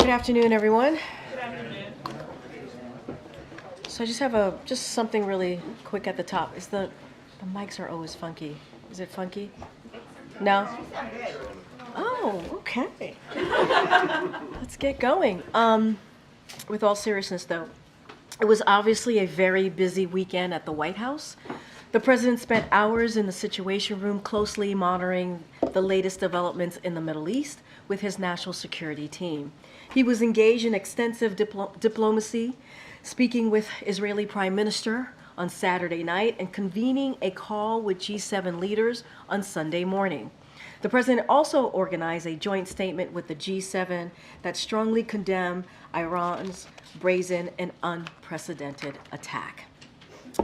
Good afternoon, everyone. So I just have just something really quick at the top. Is the mics are always funky. Is it funky? No? Oh, okay. Let's get going. With all seriousness, though, it was obviously a very busy weekend at the White House. The president spent hours in the Situation Room closely monitoring the latest developments in the Middle East with his national security team. He was engaged in extensive diplomacy, speaking with Israeli Prime Minister on Saturday night and convening a call with G7 leaders on Sunday morning. The president also organized a joint statement with the G7 that strongly condemned Iran's brazen and unprecedented attack.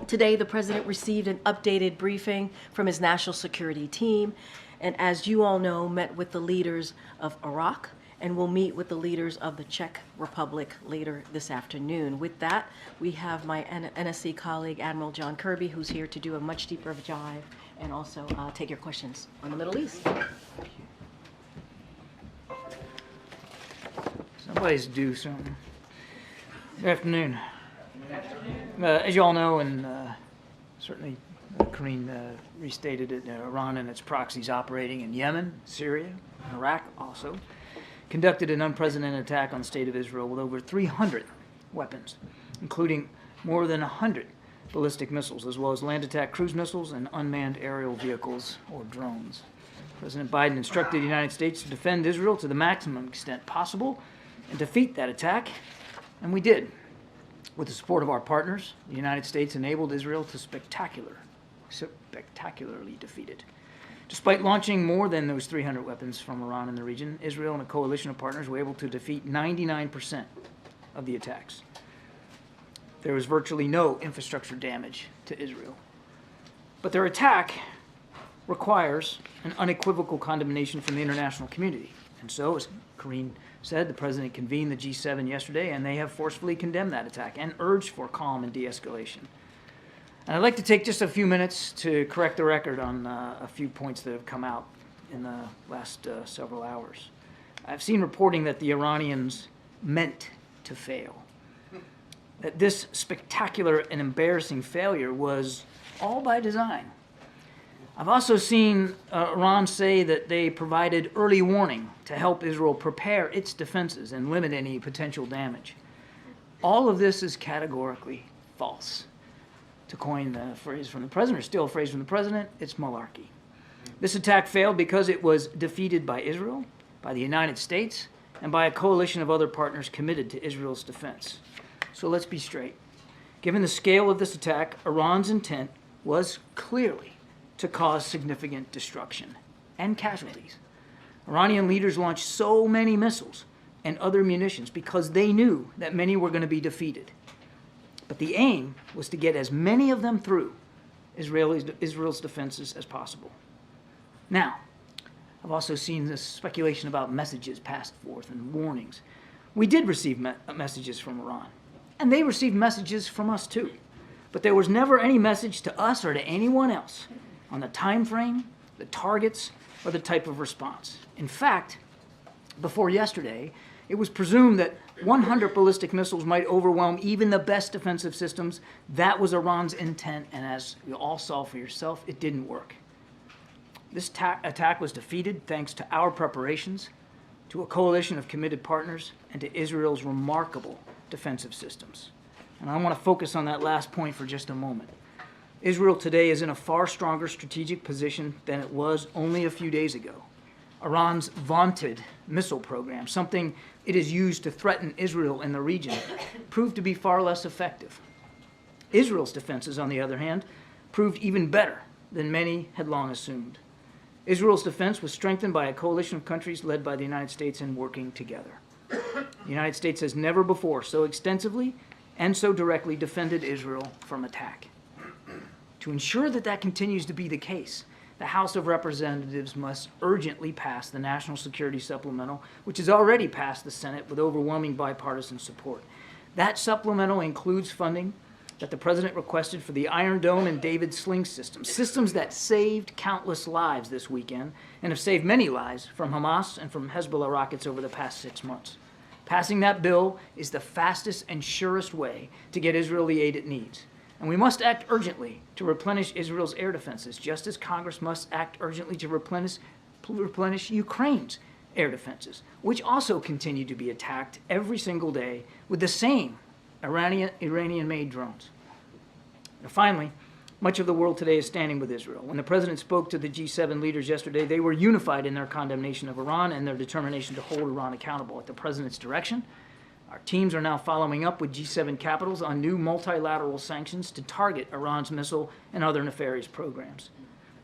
Today, the president received an updated briefing from his national security team, and as you all know, met with the leaders of Iraq and will meet with the leaders of the Czech Republic later this afternoon. With that, we have my NSC colleague, Admiral John Kirby, who's here to do a much deeper dive and also take your questions on the Middle East. Somebody's due something. Good afternoon. As you all know, and certainly Karine restated it, Iran and its proxies operating in Yemen, Syria, and Iraq also conducted an unprecedented attack on the state of Israel with over 300 weapons, including more than 100 ballistic missiles, as well as land attack cruise missiles and unmanned aerial vehicles or drones. President Biden instructed the United States to defend Israel to the maximum extent possible and defeat that attack, and we did. With the support of our partners, the United States enabled Israel to spectacularly defeat it. Despite launching more than those 300 weapons from Iran in the region, Israel and a coalition of partners were able to defeat 99% of the attacks. There was virtually no infrastructure damage to Israel. But their attack requires an unequivocal condemnation from the international community. And so, as Karine said, the president convened the G7 yesterday, and they have forcefully condemned that attack and urged for calm and de-escalation. And I'd like to take just a few minutes to correct the record on a few points that have come out in the last several hours. I've seen reporting that the Iranians meant to fail, that this spectacular and embarrassing failure was all by design. I've also seen Iran say that they provided early warning to help Israel prepare its defenses and limit any potential damage. All of this is categorically false. To coin the phrase from the president, or still a phrase from the president, it's malarkey. This attack failed because it was defeated by Israel, by the United States, and by a coalition of other partners committed to Israel's defense. So let's be straight. Given the scale of this attack, Iran's intent was clearly to cause significant destruction and casualties. Iranian leaders launched so many missiles and other munitions because they knew that many were going to be defeated. But the aim was to get as many of them through Israel's defenses as possible. Now, I've also seen this speculation about messages passed forth and warnings. We did receive messages from Iran, and they received messages from us too. But there was never any message to us or to anyone else on the time frame, the targets, or the type of response. In fact, before yesterday, it was presumed that 100 ballistic missiles might overwhelm even the best defensive systems. That was Iran's intent, and as you all saw for yourself, it didn't work. This attack was defeated thanks to our preparations, to a coalition of committed partners, and to Israel's remarkable defensive systems. And I want to focus on that last point for just a moment. Israel today is in a far stronger strategic position than it was only a few days ago. Iran's vaunted missile program, something it has used to threaten Israel in the region, proved to be far less effective. Israel's defenses, on the other hand, proved even better than many had long assumed. Israel's defense was strengthened by a coalition of countries led by the United States and working together. The United States has never before so extensively and so directly defended Israel from attack. To ensure that that continues to be the case, the House of Representatives must urgently pass the National Security Supplemental, which has already passed the Senate with overwhelming bipartisan support. That supplemental includes funding that the president requested for the Iron Dome and David Sling systems, systems that saved countless lives this weekend and have saved many lives from Hamas and from Hezbollah rockets over the past 6 months. Passing that bill is the fastest and surest way to get Israel the aid it needs. And we must act urgently to replenish Israel's air defenses, just as Congress must act urgently to replenish Ukraine's air defenses, which also continue to be attacked every single day with the same Iranian-made drones. Now, finally, much of the world today is standing with Israel. When the president spoke to the G7 leaders yesterday, they were unified in their condemnation of Iran and their determination to hold Iran accountable. At the president's direction, our teams are now following up with G7 capitals on new multilateral sanctions to target Iran's missile and other nefarious programs.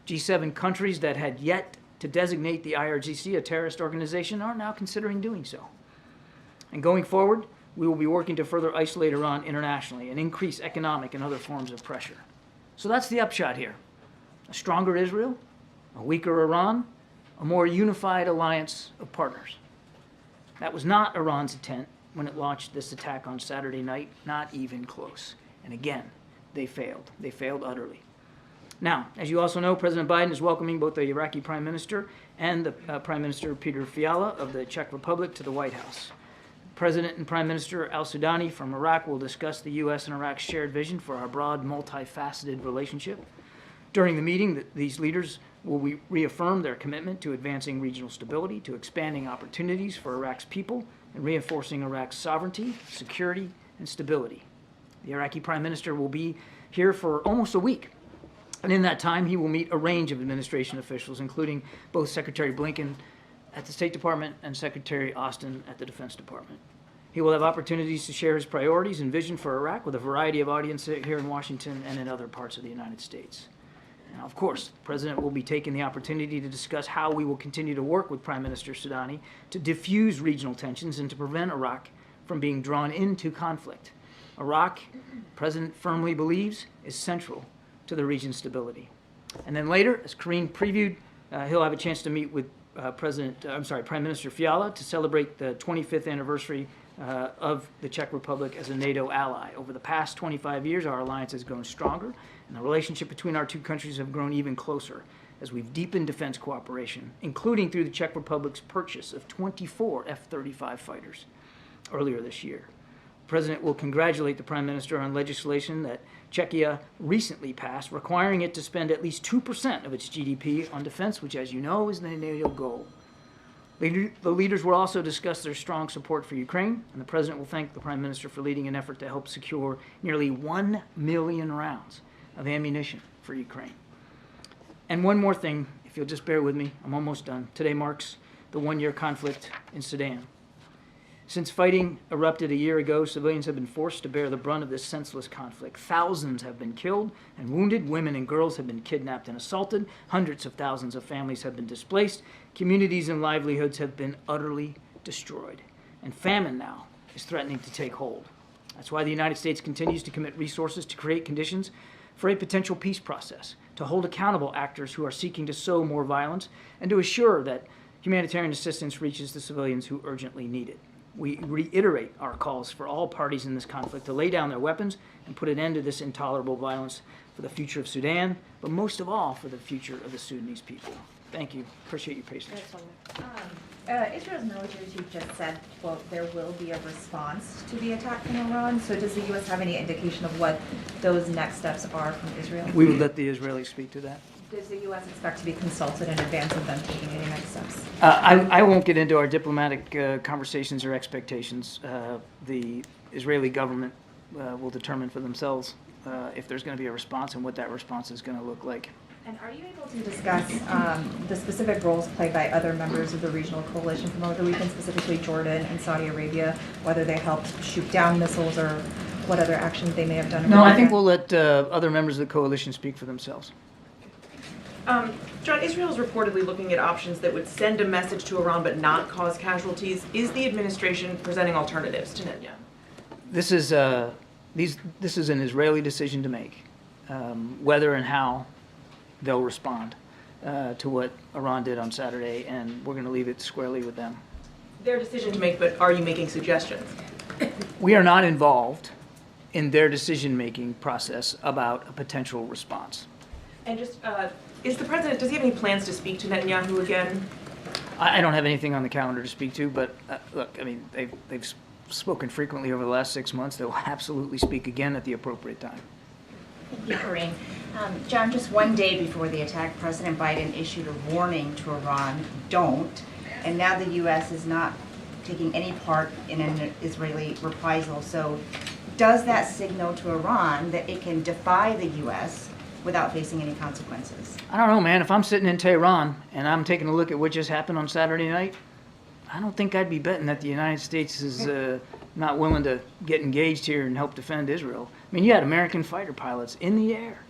G7 countries that had yet to designate the IRGC a terrorist organization are now considering doing so. And going forward, we will be working to further isolate Iran internationally and increase economic and other forms of pressure. So that's the upshot here. A stronger Israel, a weaker Iran, a more unified alliance of partners. That was not Iran's intent when it launched this attack on Saturday night, not even close. And again, they failed. They failed utterly. Now, as you also know, President Biden is welcoming both the Iraqi Prime Minister and the Prime Minister Peter Fiala of the Czech Republic to the White House. President and Prime Minister al-Sudani from Iraq will discuss the U.S. and Iraq's shared vision for our broad, multifaceted relationship. During the meeting, these leaders will reaffirm their commitment to advancing regional stability, to expanding opportunities for Iraq's people, and reinforcing Iraq's sovereignty, security, and stability. The Iraqi Prime Minister will be here for almost a week. And in that time, he will meet a range of administration officials, including both Secretary Blinken at the State Department and Secretary Austin at the Defense Department. He will have opportunities to share his priorities and vision for Iraq with a variety of audiences here in Washington and in other parts of the United States. Now, of course, the President will be taking the opportunity to discuss how we will continue to work with Prime Minister Sudani to diffuse regional tensions and to prevent Iraq from being drawn into conflict. Iraq, the President firmly believes, is central to the region's stability. And then later, as Karine previewed, he'll have a chance to meet with Prime Minister Fiala to celebrate the 25th anniversary of the Czech Republic as a NATO ally. Over the past 25 years, our alliance has grown stronger, and the relationship between our two countries have grown even closer as we've deepened defense cooperation, including through the Czech Republic's purchase of 24 F-35 fighters earlier this year. The President will congratulate the Prime Minister on legislation that Czechia recently passed, requiring it to spend at least 2% of its GDP on defense, which, as you know, is the NATO goal. The leaders will also discuss their strong support for Ukraine, and the President will thank the Prime Minister for leading an effort to help secure nearly 1 million rounds of ammunition for Ukraine. And one more thing, if you'll just bear with me, I'm almost done. Today marks the one-year conflict in Sudan. Since fighting erupted a year ago, civilians have been forced to bear the brunt of this senseless conflict. Thousands have been killed and wounded. Women and girls have been kidnapped and assaulted. Hundreds of thousands of families have been displaced. Communities and livelihoods have been utterly destroyed. And famine now is threatening to take hold. That's why the United States continues to commit resources to create conditions for a potential peace process, to hold accountable actors who are seeking to sow more violence, and to assure that humanitarian assistance reaches the civilians who urgently need it. We reiterate our calls for all parties in this conflict to lay down their weapons and put an end to this intolerable violence for the future of Sudan, but most of all for the future of the Sudanese people. Thank you. Appreciate your patience. Israel's military chief just said, quote, there will be a response to the attack from Iran. So does the U.S. have any indication of what those next steps are from Israel? We will let the Israelis speak to that. Does the U.S. expect to be consulted in advance of them taking any next steps? I won't get into our diplomatic conversations or expectations. The Israeli government will determine for themselves if there's going to be a response and what that response is going to look like. And are you able to discuss the specific roles played by other members of the regional coalition from over the weekend, specifically Jordan and Saudi Arabia, whether they helped shoot down missiles or what other actions they may have done? No, I think we'll let other members of the coalition speak for themselves. John, Israel is reportedly looking at options that would send a message to Iran but not cause casualties. Is the administration presenting alternatives to Netanyahu? This is an Israeli decision to make, whether and how they'll respond to what Iran did on Saturday, and we're going to leave it squarely with them. Their decision to make, but are you making suggestions? We are not involved in their decision-making process about a potential response. And just, does he have any plans to speak to Netanyahu again? I don't have anything on the calendar to speak to, but look, I mean, they've spoken frequently over the last 6 months. They'll absolutely speak again at the appropriate time. Thank you, Karine. John, just one day before the attack, President Biden issued a warning to Iran, don't, and now the U.S. is not taking any part in an Israeli reprisal. So does that signal to Iran that it can defy the U.S. without facing any consequences? I don't know, man. If I'm sitting in Tehran and I'm taking a look at what just happened on Saturday night, I don't think I'd be betting that the United States is not willing to get engaged here and help defend Israel. I mean, you had American fighter pilots in the air,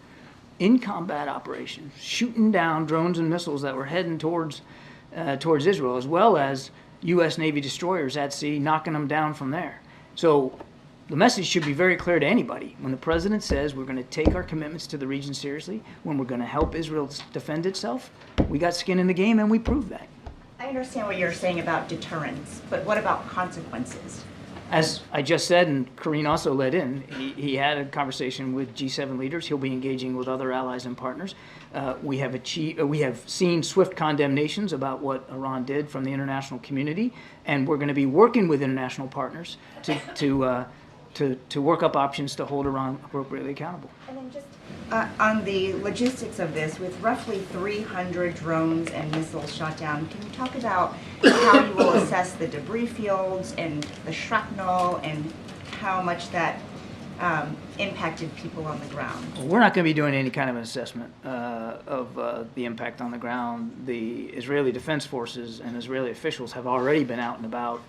in combat operations, shooting down drones and missiles that were heading towards Israel, as well as U.S. Navy destroyers at sea, knocking them down from there. So the message should be very clear to anybody. When the president says we're going to take our commitments to the region seriously, when we're going to help Israel defend itself, we got skin in the game and we proved that. I understand what you're saying about deterrence, but what about consequences? As I just said, and Karine also led in, he had a conversation with G7 leaders. He'll be engaging with other allies and partners. We have seen swift condemnations about what Iran did from the international community, and we're going to be working with international partners to work up options to hold Iran appropriately accountable. And then just on the logistics of this, with roughly 300 drones and missiles shot down, can you talk about how you will assess the debris fields and the shrapnel and how much that impacted people on the ground? We're not going to be doing any kind of an assessment of the impact on the ground. The Israeli Defense Forces and Israeli officials have already been out and about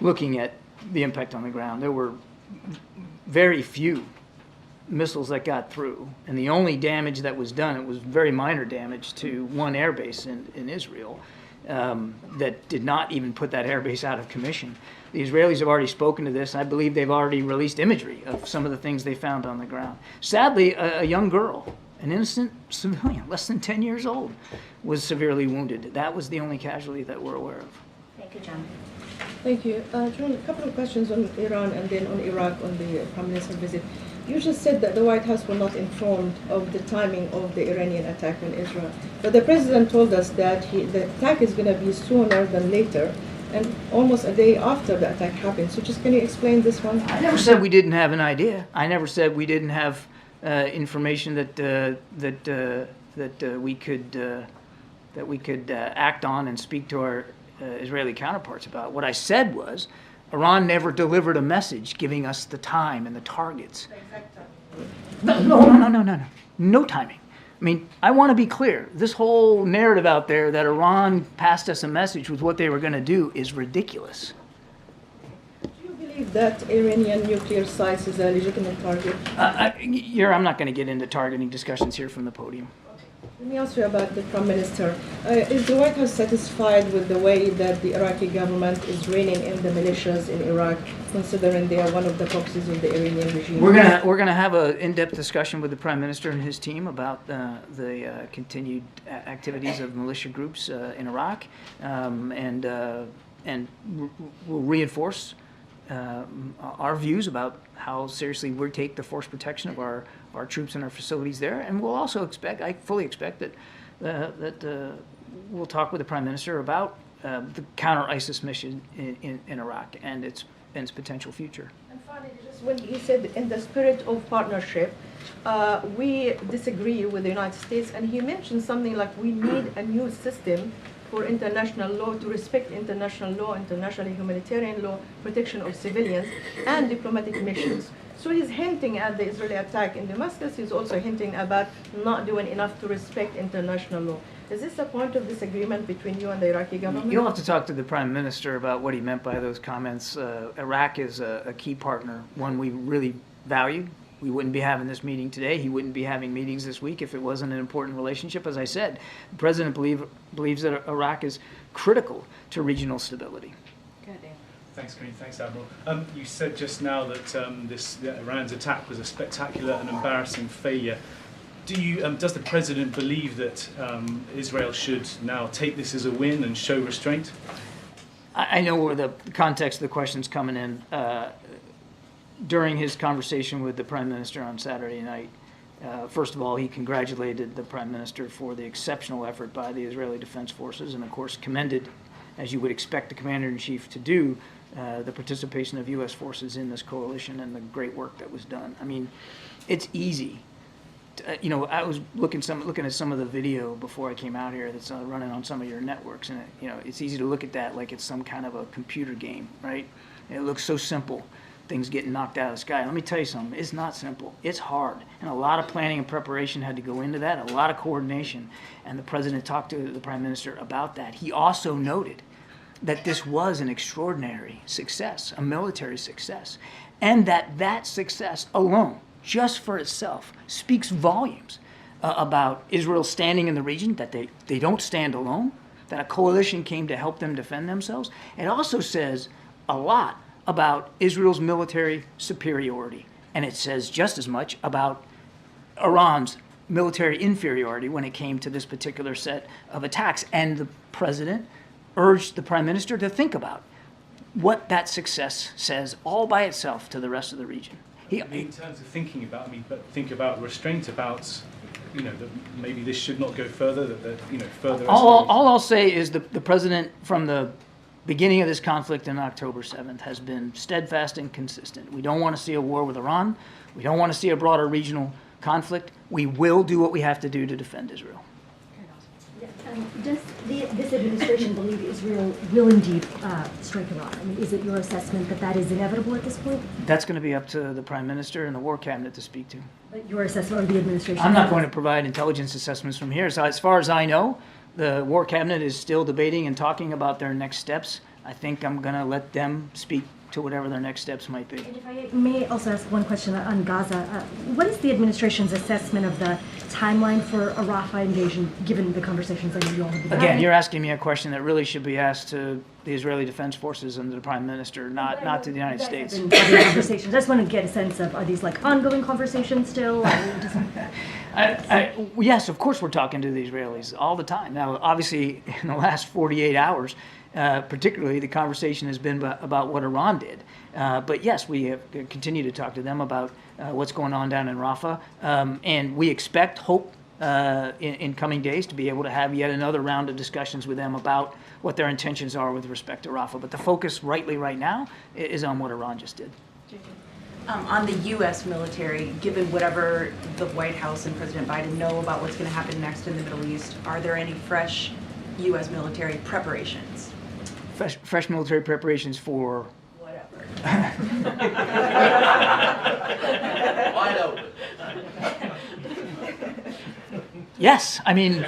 looking at the impact on the ground. There were very few missiles that got through, and the only damage that was done, it was very minor damage to one airbase in Israel that did not even put that airbase out of commission. The Israelis have already spoken to this. I believe they've already released imagery of some of the things they found on the ground. Sadly, a young girl, an innocent civilian, less than 10 years old, was severely wounded. That was the only casualty that we're aware of. Thank you, John. Thank you. John, a couple of questions on Iran and then on Iraq on the Prime Minister visit. You just said that the White House were not informed of the timing of the Iranian attack on Israel. But the President told us that the attack is going to be sooner than later, and almost a day after the attack happened. So just can you explain this one? I never said we didn't have an idea. I never said we didn't have information that we could act on and speak to our Israeli counterparts about. What I said was, Iran never delivered a message giving us the time and the targets. No timing. I mean, I want to be clear. This whole narrative out there that Iran passed us a message with what they were going to do is ridiculous. Do you believe that Iranian nuclear sites is a legitimate target? I'm not going to get into targeting discussions here from the podium. Let me ask you about the Prime Minister. Is the White House satisfied with the way that the Iraqi government is reining in the militias in Iraq, considering they are one of the proxies of the Iranian regime? We're gonna have an in-depth discussion with the Prime Minister and his team about the continued activities of militia groups in Iraq, and we'll reinforce our views about how seriously we take the force protection of our troops and our facilities there, and we'll also I fully expect that we'll talk with the Prime Minister about the counter-ISIS mission in Iraq and its potential future. And finally, just when he said in the spirit of partnership, we disagree with the United States, and he mentioned something like we need a new system for international law to respect international law, international humanitarian law, protection of civilians, and diplomatic missions. So he's hinting at the Israeli attack in Damascus. He's also hinting about not doing enough to respect international law. Is this a point of disagreement between you and the Iraqi government? You'll have to talk to the Prime Minister about what he meant by those comments. Iraq is a key partner, one we really value. We wouldn't be having this meeting today. He wouldn't be having meetings this week if it wasn't an important relationship. As I said, the President believes that Iraq is critical to regional stability. Thanks, Karine. Thanks, Admiral. You said just now that Iran's attack was a spectacular and embarrassing failure. Does the President believe that Israel should now take this as a win and show restraint? I know where the context of the question's coming in. During his conversation with the Prime Minister on Saturday night, First of all, he congratulated the Prime Minister for the exceptional effort by the Israeli Defense Forces and, of course, commended, as you would expect the Commander-in-Chief to do, the participation of U.S. forces in this coalition and the great work that was done. I mean, it's easy. I was looking at some of the video before I came out here that's running on some of your networks, and it's easy to look at that like it's some kind of a computer game, right? It looks so simple. Things getting knocked out of the sky. Let me tell you something, it's not simple. It's hard. And a lot of planning and preparation had to go into that, a lot of coordination. And the President talked to the Prime Minister about that. He also noted that this was an extraordinary success, a military success, and that success alone, just for itself, speaks volumes about Israel standing in the region, that they don't stand alone, that a coalition came to help them defend themselves. It also says a lot about Israel's military superiority, and it says just as much about Iran's military inferiority when it came to this particular set of attacks. And the President urged the Prime Minister to think about what that success says all by itself to the rest of the region. In terms of thinking about, but think about restraint, about, that maybe this should not go further, that further. All I'll say is the President, from the beginning of this conflict on October 7th, has been steadfast and consistent. We don't want to see a war with Iran. We don't want to see a broader regional conflict. We will do what we have to do to defend Israel. Does this administration believe Israel will indeed strike Iran? I mean, is it your assessment that is inevitable at this point? That's going to be up to the Prime Minister and the War Cabinet to speak to. But your assessment or the administration? I'm not going to provide intelligence assessments from here. So as far as I know, the War Cabinet is still debating and talking about their next steps. I think I'm going to let them speak to whatever their next steps might be. And if I may also ask one question on Gaza, what is the administration's assessment of the timeline for a Rafah invasion, given the conversations that you all have been having? Again, you're asking me a question that really should be asked to the Israeli Defense Forces and the Prime Minister, not to the United States. Conversations. I just want to get a sense of, are these like ongoing conversations still? Yes, of course we're talking to the Israelis all the time. Now, obviously, in the last 48 hours, particularly, the conversation has been about what Iran did. But yes, we have continued to talk to them about what's going on down in Rafah. And we hope in coming days to be able to have yet another round of discussions with them about what their intentions are with respect to Rafah. But the focus rightly right now is on what Iran just did. On the U.S. military, given whatever the White House and President Biden know about what's going to happen next in the Middle East, are there any fresh U.S. military preparations? Fresh military preparations for? Whatever. Wide open. Yes, I mean,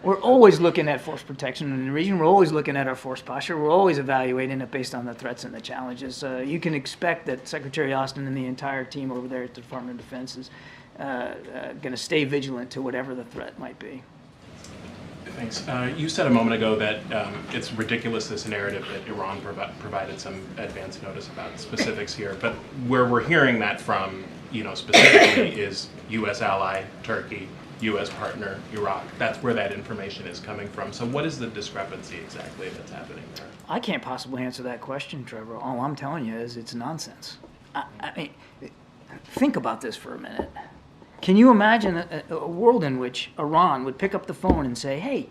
we're always looking at force protection in the region. We're always looking at our force posture. We're always evaluating it based on the threats and the challenges. You can expect that Secretary Austin and the entire team over there at the Department of Defense is going to stay vigilant to whatever the threat might be. Thanks. You said a moment ago that it's ridiculous, this narrative that Iran provided some advance notice about specifics here, but where we're hearing that from, specifically is U.S. ally Turkey, U.S. partner Iraq. That's where that information is coming from. So what is the discrepancy exactly that's happening there? I can't possibly answer that question, Trevor. All I'm telling you is it's nonsense. I mean, think about this for a minute. Can you imagine a world in which Iran would pick up the phone and say, hey,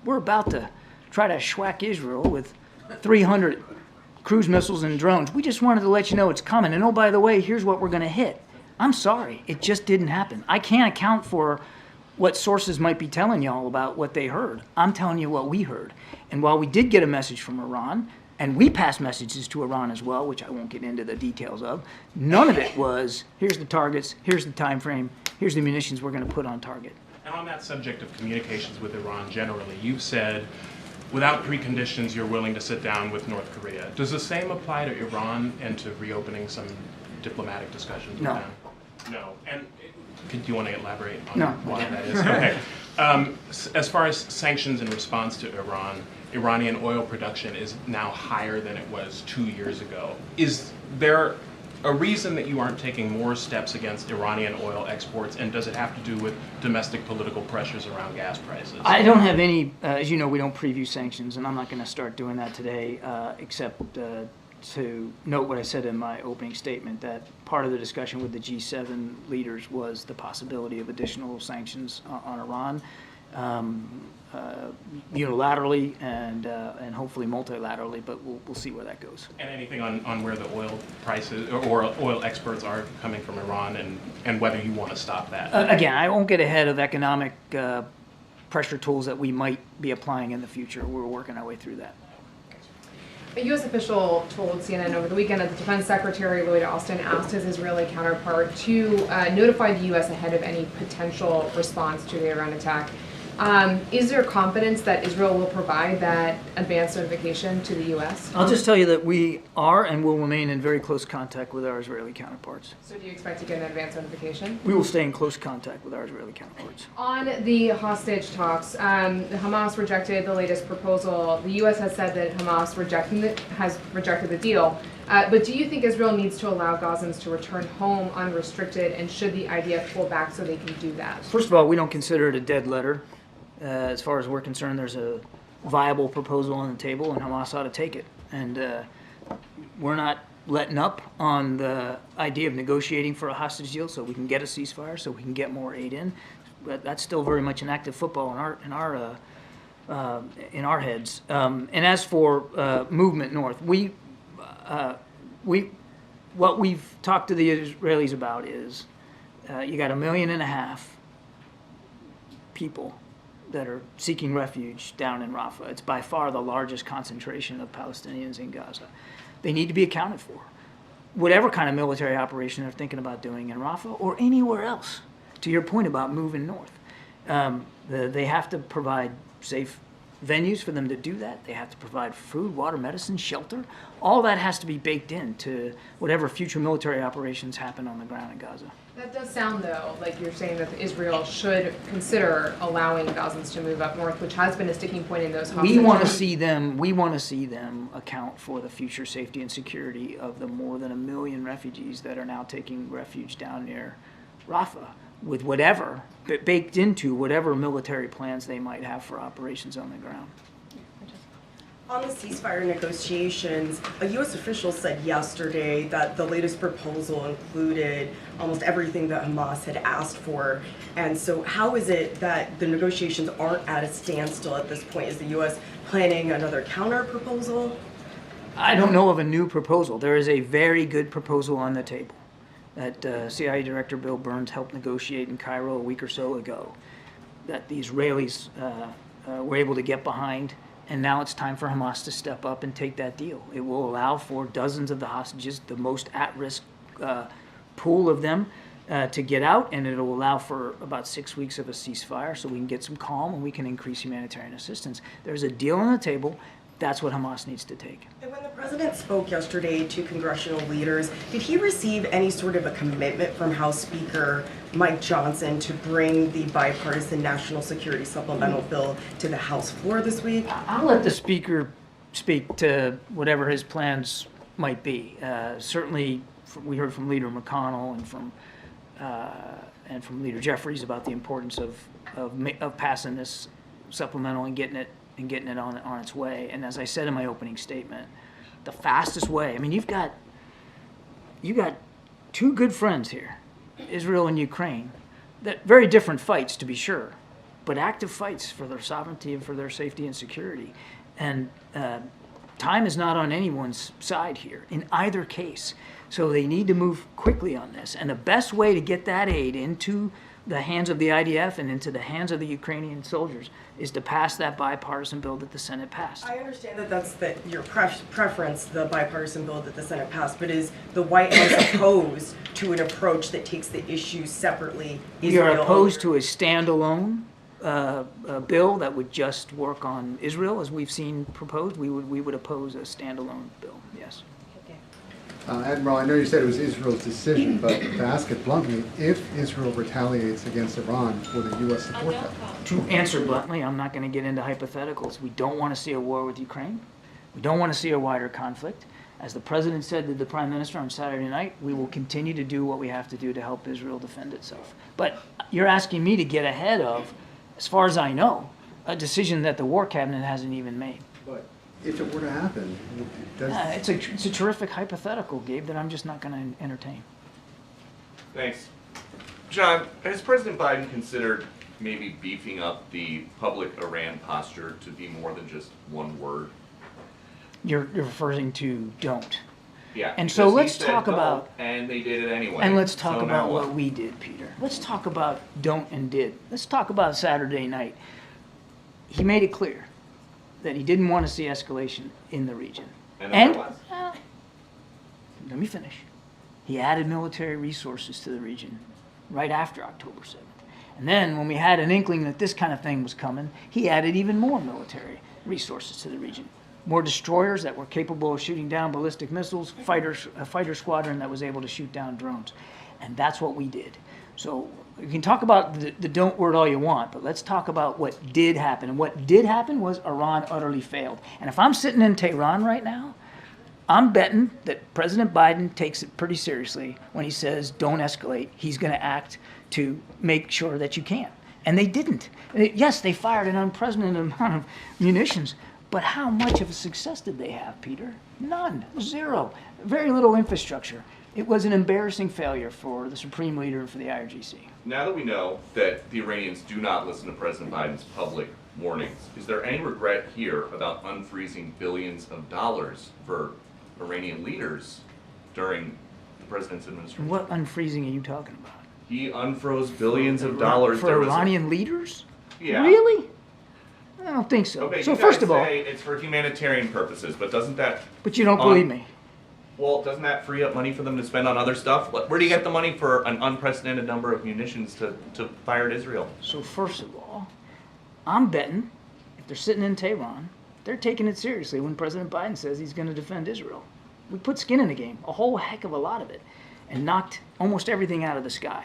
we're about to try to schwack Israel with 300 cruise missiles and drones. We just wanted to let you know it's coming. And oh, by the way, here's what we're going to hit. I'm sorry. It just didn't happen. I can't account for what sources might be telling y'all about what they heard. I'm telling you what we heard. And while we did get a message from Iran, and we passed messages to Iran as well, which I won't get into the details of, none of it was, here's the targets, here's the time frame, here's the munitions we're going to put on target. And on that subject of communications with Iran generally, you've said without preconditions you're willing to sit down with North Korea. Does the same apply to Iran and to reopening some diplomatic discussions with them? No. And do you want to elaborate on why that is? Okay. As far as sanctions in response to Iran, Iranian oil production is now higher than it was 2 years ago. Is there a reason that you aren't taking more steps against Iranian oil exports, and does it have to do with domestic political pressures around gas prices? I don't have any, as you know, we don't preview sanctions, and I'm not going to start doing that today, except to note what I said in my opening statement, that part of the discussion with the G7 leaders was the possibility of additional sanctions on Iran, unilaterally and hopefully multilaterally, but we'll see where that goes. And anything on where the oil prices or oil exports are coming from Iran and whether you want to stop that? Again, I won't get ahead of economic pressure tools that we might be applying in the future. We're working our way through that. A U.S. official told CNN over the weekend that the Defense Secretary Lloyd Austin asked his Israeli counterpart to notify the U.S. ahead of any potential response to the Iran attack. Is there confidence that Israel will provide that advance notification to the U.S.? I'll just tell you that we are and will remain in very close contact with our Israeli counterparts. So do you expect to get an advance notification? We will stay in close contact with our Israeli counterparts. On the hostage talks, Hamas rejected the latest proposal. The U.S. has said that Hamas has rejected the deal. But do you think Israel needs to allow Gazans to return home unrestricted, and should the IDF pull back so they can do that? First of all, we don't consider it a dead letter. As far as we're concerned, there's a viable proposal on the table, and Hamas ought to take it. And we're not letting up on the idea of negotiating for a hostage deal so we can get a ceasefire, so we can get more aid in. But that's still very much an active football in our heads. And as for movement north, what we've talked to the Israelis about is you got 1.5 million people that are seeking refuge down in Rafah. It's by far the largest concentration of Palestinians in Gaza. They need to be accounted for. Whatever kind of military operation they're thinking about doing in Rafah or anywhere else, to your point about moving north, they have to provide safe venues for them to do that. They have to provide food, water, medicine, shelter. All that has to be baked into whatever future military operations happen on the ground in Gaza. That does sound, though, like you're saying that Israel should consider allowing Gazans to move up north, which has been a sticking point in those hostage. We want to see them account for the future safety and security of the more than 1 million refugees that are now taking refuge down near Rafah, with whatever baked into whatever military plans they might have for operations on the ground. On the ceasefire negotiations, a U.S. official said yesterday that the latest proposal included almost everything that Hamas had asked for. And so how is it that the negotiations aren't at a standstill at this point? Is the U.S. planning another counter proposal? I don't know of a new proposal. There is a very good proposal on the table that CIA Director Bill Burns helped negotiate in Cairo a week or so ago, that the Israelis were able to get behind. And now it's time for Hamas to step up and take that deal. It will allow for dozens of the hostages, the most at-risk pool of them, to get out, and it'll allow for about 6 weeks of a ceasefire so we can get some calm and we can increase humanitarian assistance. There's a deal on the table. That's what Hamas needs to take. And when the president spoke yesterday to congressional leaders, did he receive any sort of a commitment from House Speaker Mike Johnson to bring the bipartisan national security supplemental bill to the House floor this week? I'll let the Speaker speak to whatever his plans might be. Certainly, we heard from Leader McConnell and from Leader Jeffries about the importance of passing this supplemental and getting it on its way. And as I said in my opening statement, the fastest way, I mean, you've got two good friends here, Israel and Ukraine, that very different fights to be sure, but active fights for their sovereignty and for their safety and security. And time is not on anyone's side here in either case. So they need to move quickly on this. And the best way to get that aid into the hands of the IDF and into the hands of the Ukrainian soldiers is to pass that bipartisan bill that the Senate passed. I understand that that's your preference, the bipartisan bill that the Senate passed, but is the White House opposed to an approach that takes the issue separately? We are opposed to a standalone bill that would just work on Israel, as we've seen proposed. We would oppose a standalone bill, yes. Admiral, I know you said it was Israel's decision, but to ask it bluntly, if Israel retaliates against Iran, will the U.S. support that? To answer bluntly, I'm not going to get into hypotheticals. We don't want to see a war with Ukraine. We don't want to see a wider conflict. As the President said to the Prime Minister on Saturday night, we will continue to do what we have to do to help Israel defend itself. But you're asking me to get ahead of, as far as I know, a decision that the War Cabinet hasn't even made. But if it were to happen, does... It's a terrific hypothetical, Gabe, that I'm just not going to entertain. Thanks. John, has President Biden considered maybe beefing up the public Iran posture to be more than just one word? You're referring to don't. Yeah. And so because let's he said talk don't, about... And they did it anyway. And let's talk So about now what we did, Peter. Let's talk about don't and did. Let's talk about Saturday night. He made it clear that he didn't want to see escalation in the region. And there was. Let me finish. He added military resources to the region right after October 7th. And then when we had an inkling that this kind of thing was coming, he added even more military resources to the region. More destroyers that were capable of shooting down ballistic missiles, a fighter squadron that was able to shoot down drones. And that's what we did. So you can talk about the don't word all you want, but let's talk about what did happen. And what did happen was Iran utterly failed. And if I'm sitting in Tehran right now, I'm betting that President Biden takes it pretty seriously when he says don't escalate. He's going to act to make sure that you can't. And they didn't. Yes, they fired an unprecedented amount of munitions, but how much of a success did they have, Peter? None. Zero. Very little infrastructure. It was an embarrassing failure for the Supreme Leader and for the IRGC. Now that we know that the Iranians do not listen to President Biden's public warnings, is there any regret here about unfreezing billions of dollars for Iranian leaders during the president's administration? What unfreezing are you talking about? He unfroze billions of dollars. For Iranian leaders? Yeah. Really? I don't think so. Okay, So you first guys of all, say it's for humanitarian purposes, but doesn't that... but you don't believe me. Well, doesn't that free up money for them to spend on other stuff? Where do you get the money for an unprecedented number of munitions to fire at Israel? So first of all, I'm betting if they're sitting in Tehran, they're taking it seriously when President Biden says he's going to defend Israel. We put skin in the game, a whole heck of a lot of it, and knocked almost everything out of the sky.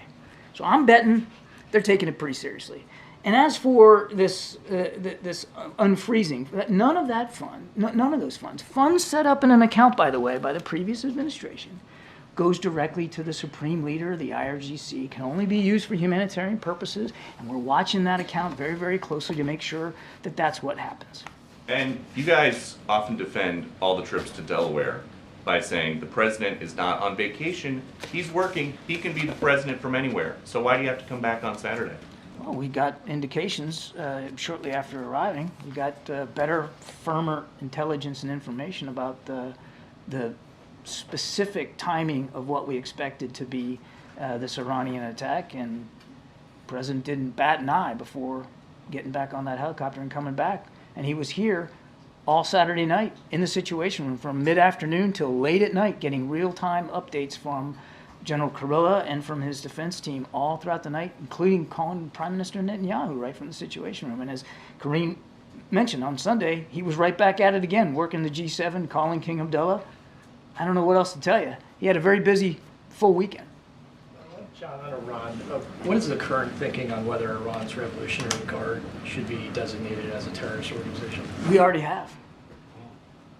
So I'm betting they're taking it pretty seriously. And as for this unfreezing, none of that fund, none of those funds set up in an account, by the way, by the previous administration, goes directly to the Supreme Leader, the IRGC, can only be used for humanitarian purposes, and we're watching that account very, very closely to make sure that that's what happens. And you guys often defend all the trips to Delaware by saying the president is not on vacation, he's working, he can be the president from anywhere. So why do you have to come back on Saturday? Well, we got indications shortly after arriving. We got better, firmer intelligence and information about the specific timing of what we expected to be this Iranian attack, and the president didn't bat an eye before getting back on that helicopter and coming back. And he was here all Saturday night in the Situation Room from mid-afternoon till late at night, getting real-time updates from General Kurilla and from his defense team all throughout the night, including calling Prime Minister Netanyahu right from the Situation Room. And as Karine mentioned, on Sunday, he was right back at it again, working the G7, calling King Abdullah. I don't know what else to tell you. He had a very busy, full weekend. John, on Iran, what is the current thinking on whether Iran's Revolutionary Guard should be designated as a terrorist organization? We already have.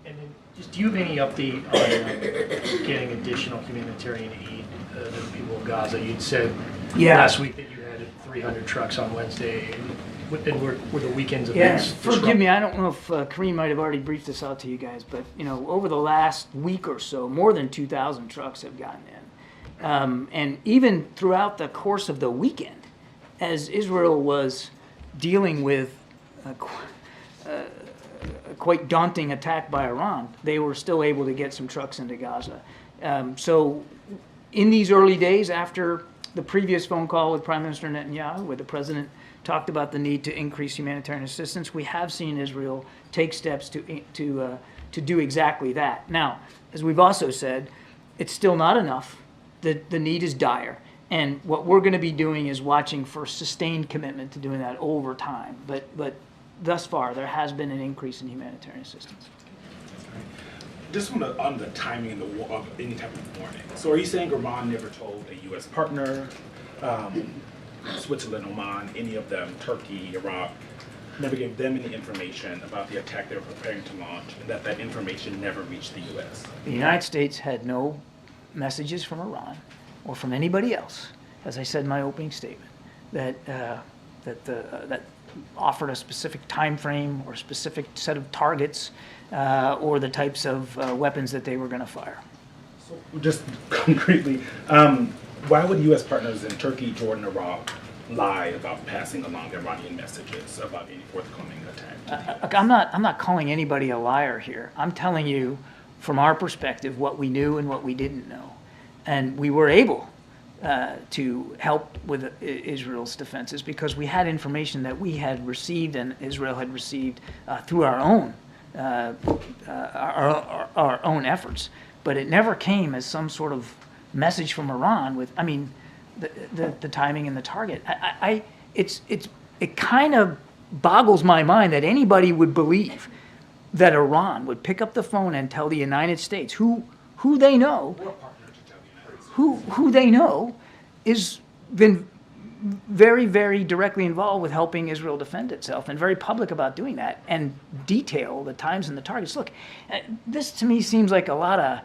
And then, just do you have any update on getting additional humanitarian aid to the people of Gaza? You'd said last week that you had 300 trucks on Wednesday. And were the weekend's events forgive me, I don't know if Karine might have already briefed this out to you guys, but over the last week or so, more than 2,000 trucks have gotten in. And even throughout the course of the weekend, as Israel was dealing with a quite daunting attack by Iran, they were still able to get some trucks into Gaza. So in these early days after the previous phone call with Prime Minister Netanyahu, where the president talked about the need to increase humanitarian assistance, we have seen Israel take steps to do exactly that. Now, as we've also said, it's still not enough. The need is dire. And what we're going to be doing is watching for sustained commitment to doing that over time. But thus far, there has been an increase in humanitarian assistance. Just on the timing of any type of warning. So are you saying Iran never told a U.S. partner, Switzerland, Oman, any of them, Turkey, Iraq, never gave them any information about the attack they were preparing to launch, and that information never reached the U.S.? The United States had no messages from Iran or from anybody else, as I said in my opening statement, that offered a specific time frame or a specific set of targets or the types of weapons that they were going to fire. So just concretely, why would U.S. partners in Turkey, Jordan, Iraq lie about passing along Iranian messages about any forthcoming attack? Look, I'm not calling anybody a liar here. I'm telling you, from our perspective, what we knew and what we didn't know, and we were able to help with Israel's defenses because we had information that we had received and Israel had received through our own efforts. But it never came as some sort of message from Iran with, I mean, the timing and the target. It kind of boggles my mind that anybody would believe that Iran would pick up the phone and tell the United States, who they know, who they know is been very, very directly involved with helping Israel defend itself and very public about doing that and detail the times and the targets. Look, this to me seems like a lot of,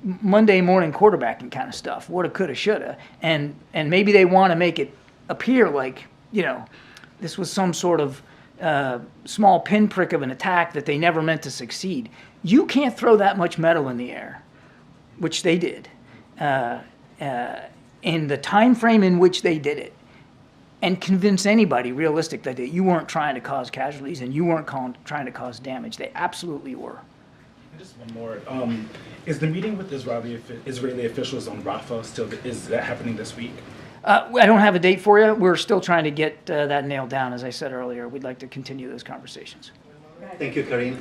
Monday morning quarterbacking kind of stuff, woulda, coulda, shoulda, and maybe they want to make it appear like, this was some sort of small pinprick of an attack that they never meant to succeed. You can't throw that much metal in the air, which they did, in the time frame in which they did it, and convince anybody realistic that you weren't trying to cause casualties and you weren't trying to cause damage. They absolutely were. Just one more. Is the meeting with Israeli officials on Rafah is that happening this week? I don't have a date for you. We're still trying to get that nailed down. As I said earlier, we'd like to continue those conversations. Thank you, Karine.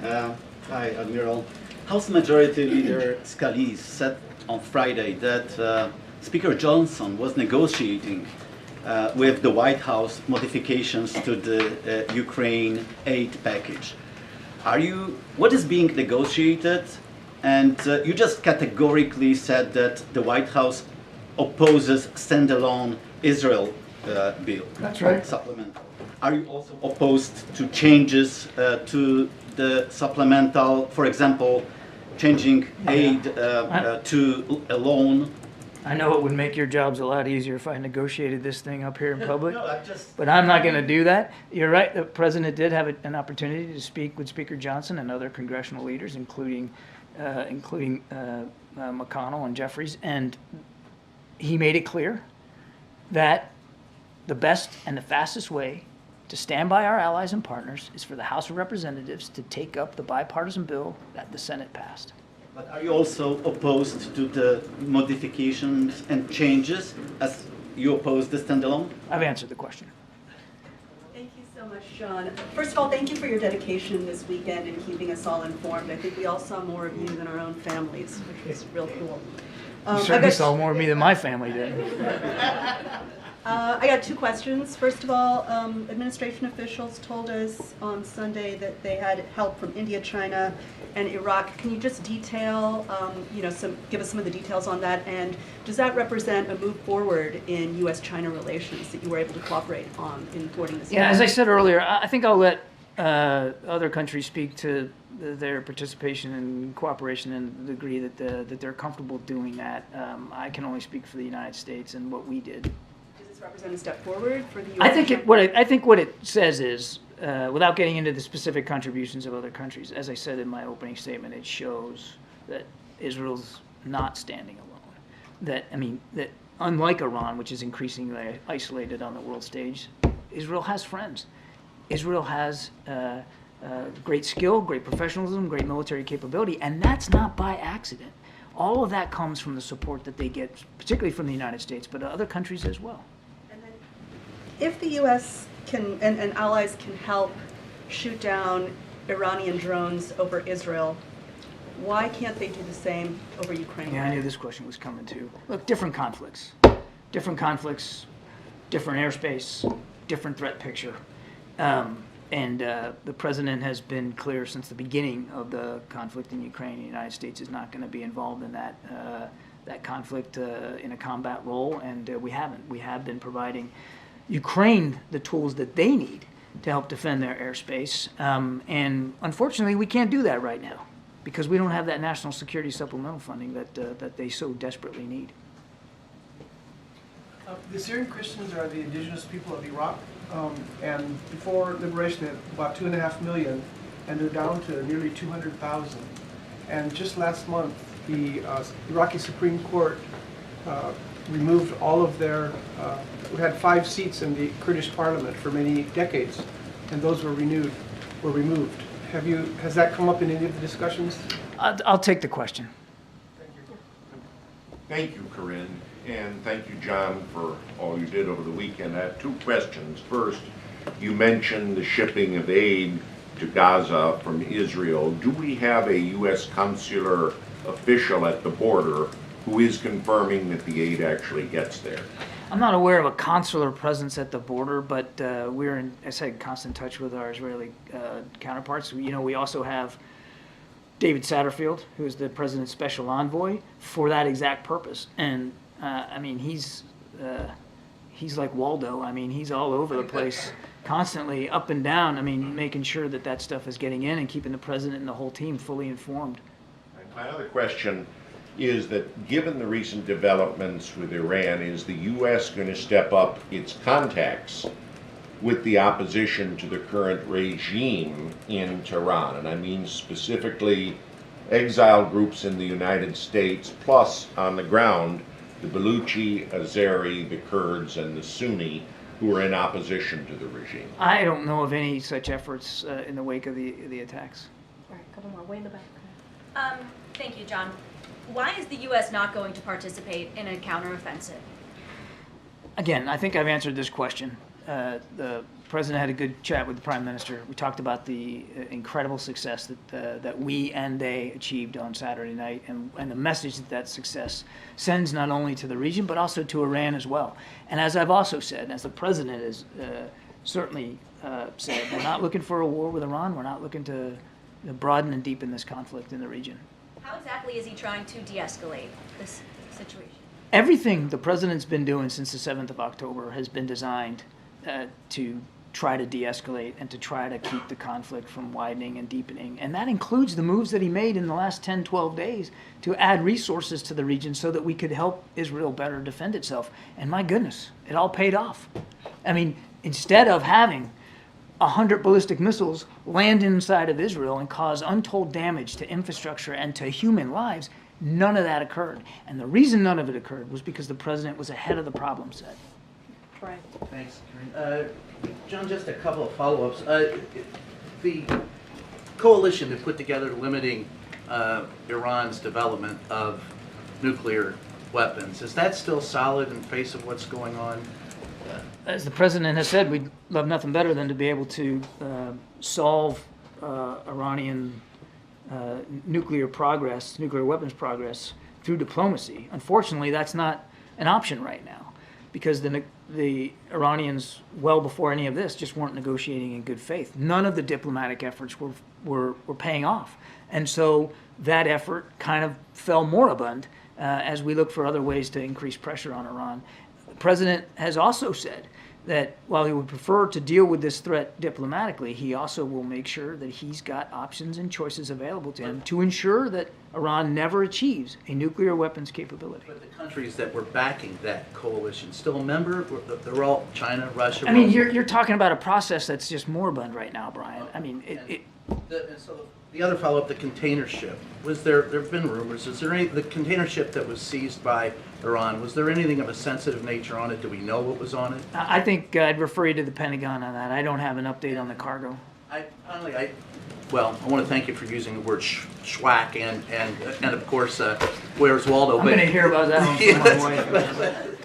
Hi, Admiral. House Majority Leader Scalise said on Friday that Speaker Johnson was negotiating with the White House modifications to the Ukraine aid package. What is being negotiated? And you just categorically said that the White House opposes standalone Israel bill. That's right. Supplemental. Are you also opposed to changes to the supplemental, for example, changing aid to a loan? I know it would make your jobs a lot easier if I negotiated this thing up here in public, No, but I'm not going to do that. You're right, the president did have an opportunity to speak with Speaker Johnson and other congressional leaders, including McConnell and Jeffries, and he made it clear that the best and the fastest way to stand by our allies and partners is for the House of Representatives to take up the bipartisan bill that the Senate passed. But are you also opposed to the modifications and changes as you oppose the standalone? I've answered the question. Thank you so much, Sean. First of all, thank you for your dedication this weekend and keeping us all informed. I think we all saw more of you than our own families, which was real cool. You certainly saw more of me than my family did. I got two questions. First of all, administration officials told us on Sunday that they had help from India, China, and Iraq. Can you just detail, give us some of the details on that? And does that represent a move forward in U.S.-China relations that you were able to cooperate on in thwarting this? Yeah, as I said earlier, I think I'll let other countries speak to their participation and cooperation and the degree that they're comfortable doing that. I can only speak for the United States and what we did. Represent a step forward for the U.S.? I think what it says is, without getting into the specific contributions of other countries, as I said in my opening statement, it shows that Israel's not standing alone. That unlike Iran, which is increasingly isolated on the world stage, Israel has friends. Israel has great skill, great professionalism, great military capability, and that's not by accident. All of that comes from the support that they get, particularly from the United States, but other countries as well. If the U.S. can and allies can help shoot down Iranian drones over Israel, why can't they do the same over Ukraine? Yeah, I knew this question was coming too. Look, different conflicts, different airspace, different threat picture. And the president has been clear since the beginning of the conflict in Ukraine. The United States is not going to be involved in that conflict in a combat role, and we haven't. We have been providing Ukraine the tools that they need to help defend their airspace. And unfortunately, we can't do that right now because we don't have that national security supplemental funding that they so desperately need. The Syrian Christians are the indigenous people of Iraq, and before liberation, about 2.5 million, and they're down to nearly 200,000. And just last month, the Iraqi Supreme Court removed all of their, we had 5 seats in the Kurdish parliament for many decades, and those were removed. Has that come up in any of the discussions? I'll take the question. Thank you, Karine, and thank you, John, for all you did over the weekend. I have 2 questions. First, you mentioned the shipping of aid to Gaza from Israel. Do we have a U.S. consular official at the border who is confirming that the aid actually gets there? I'm not aware of a consular presence at the border, but we're in, as I said, constant touch with our Israeli counterparts. We also have David Satterfield, who is the president's special envoy, for that exact purpose. And I mean, he's like Waldo. I mean, he's all over the place, constantly up and down. I mean, making sure that that stuff is getting in and keeping the president and the whole team fully informed. My other question is that given the recent developments with Iran, is the U.S. going to step up its contacts with the opposition to the current regime in Tehran? And I mean specifically exile groups in the United States, plus on the ground, the Baluchi, Azeri, the Kurds, and the Sunni who are in opposition to the regime. I don't know of any such efforts in the wake of the attacks. All right, couple more, way in the back. Thank you, John. Why is the U.S. not going to participate in a counteroffensive? Again, I think I've answered this question. The president had a good chat with the prime minister. We talked about the incredible success that we and they achieved on Saturday night, and the message that success sends not only to the region but also to Iran as well. And as I've also said, as the president has certainly said, we're not looking for a war with Iran. We're not looking to broaden and deepen this conflict in the region. How exactly is he trying to de-escalate this situation? Everything the president's been doing since the 7th of October has been designed to try to de-escalate and to try to keep the conflict from widening and deepening. And that includes the moves that he made in the last 10, 12 days to add resources to the region so that we could help Israel better defend itself. And my goodness, it all paid off. I mean, instead of having 100 ballistic missiles land inside of Israel and cause untold damage to infrastructure and to human lives, none of that occurred. And the reason none of it occurred was because the president was ahead of the problem set. Brian. Thanks, Karine. John, just a couple of follow-ups. The coalition that put together limiting Iran's development of nuclear weapons, is that still solid in face of what's going on? As the president has said, we'd love nothing better than to be able to solve Iranian nuclear weapons progress through diplomacy. Unfortunately, that's not an option right now because the Iranians, well before any of this, just weren't negotiating in good faith. None of the diplomatic efforts were paying off. And so that effort kind of fell moribund as we look for other ways to increase pressure on Iran. The president has also said that while he would prefer to deal with this threat diplomatically, he also will make sure that he's got options and choices available to him to ensure that Iran never achieves a nuclear weapons capability. But the countries that were backing that coalition still a member? They're all China, Russia. I mean, you're talking about a process that's just moribund right now, Brian. I mean, The other follow-up, the container ship. There have been rumors. Is there the container ship that was seized by Iran, was there anything of a sensitive nature on it? Do we know what was on it? I think I'd refer you to the Pentagon on that. I don't have an update on the cargo. I want to thank you for using the word schwack and of course, where's Waldo? I'm going to hear about that one from my wife.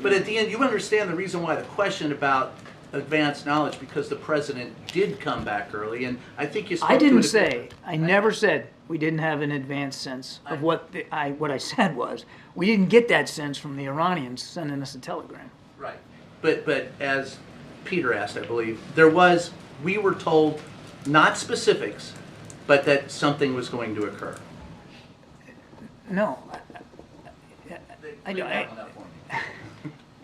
But at the end, you understand the reason why the question about advanced knowledge, because the president did come back early, and I think you spoke I never said we didn't have an advanced sense of what I said was we didn't get that sense from the Iranians sending us a telegram. Right, but as Peter asked, I believe we were told not specifics, but that something was going to occur. No,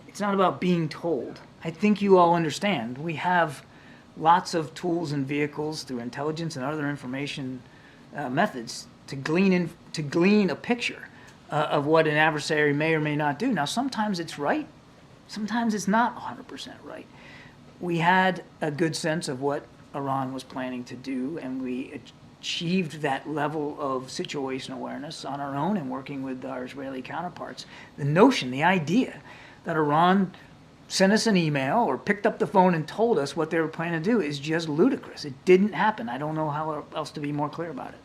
it's not about being told. I think you all understand. We have lots of tools and vehicles through intelligence and other information methods to glean a picture of what an adversary may or may not do. Now, sometimes it's right, sometimes it's not 100% right. We had a good sense of what Iran was planning to do, and we achieved that level of situational awareness on our own and working with our Israeli counterparts. The notion, the idea that Iran sent us an email or picked up the phone and told us what they were planning to do is just ludicrous. It didn't happen. I don't know how else to be more clear about it.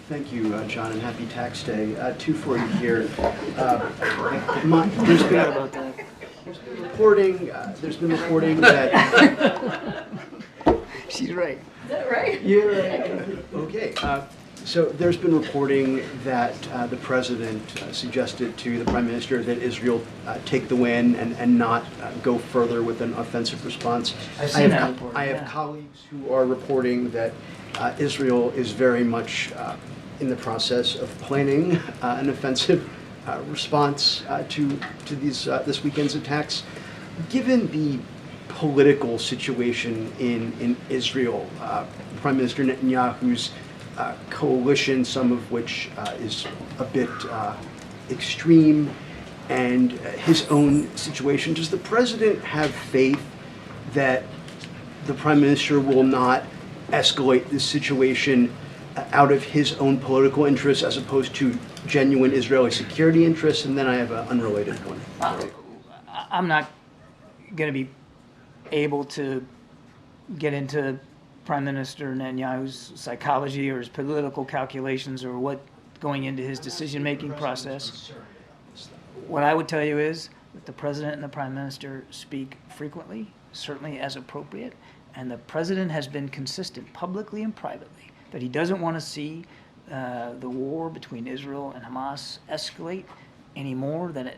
Thank you, John, and happy tax day. 240 here. There's been reporting that... She's right. Is that right? Yeah, right. Okay. So there's been reporting that the president suggested to the prime minister that Israel take the win and not go further with an offensive response. I have colleagues who are reporting that Israel is very much in the process of planning an offensive response to these this weekend's attacks. Given the political situation in Israel, Prime Minister Netanyahu's coalition, some of which is a bit extreme, and his own situation, does the president have faith that the prime minister will not escalate this situation out of his own political interests as opposed to genuine Israeli security interests? And then I have an unrelated one. I'm not going to be able to get into Prime Minister Netanyahu's psychology or his political calculations or what going into his decision-making process. What I would tell you is that the president and the prime minister speak frequently, certainly as appropriate, and the president has been consistent publicly and privately that he doesn't want to see the war between Israel and Hamas escalate any more than it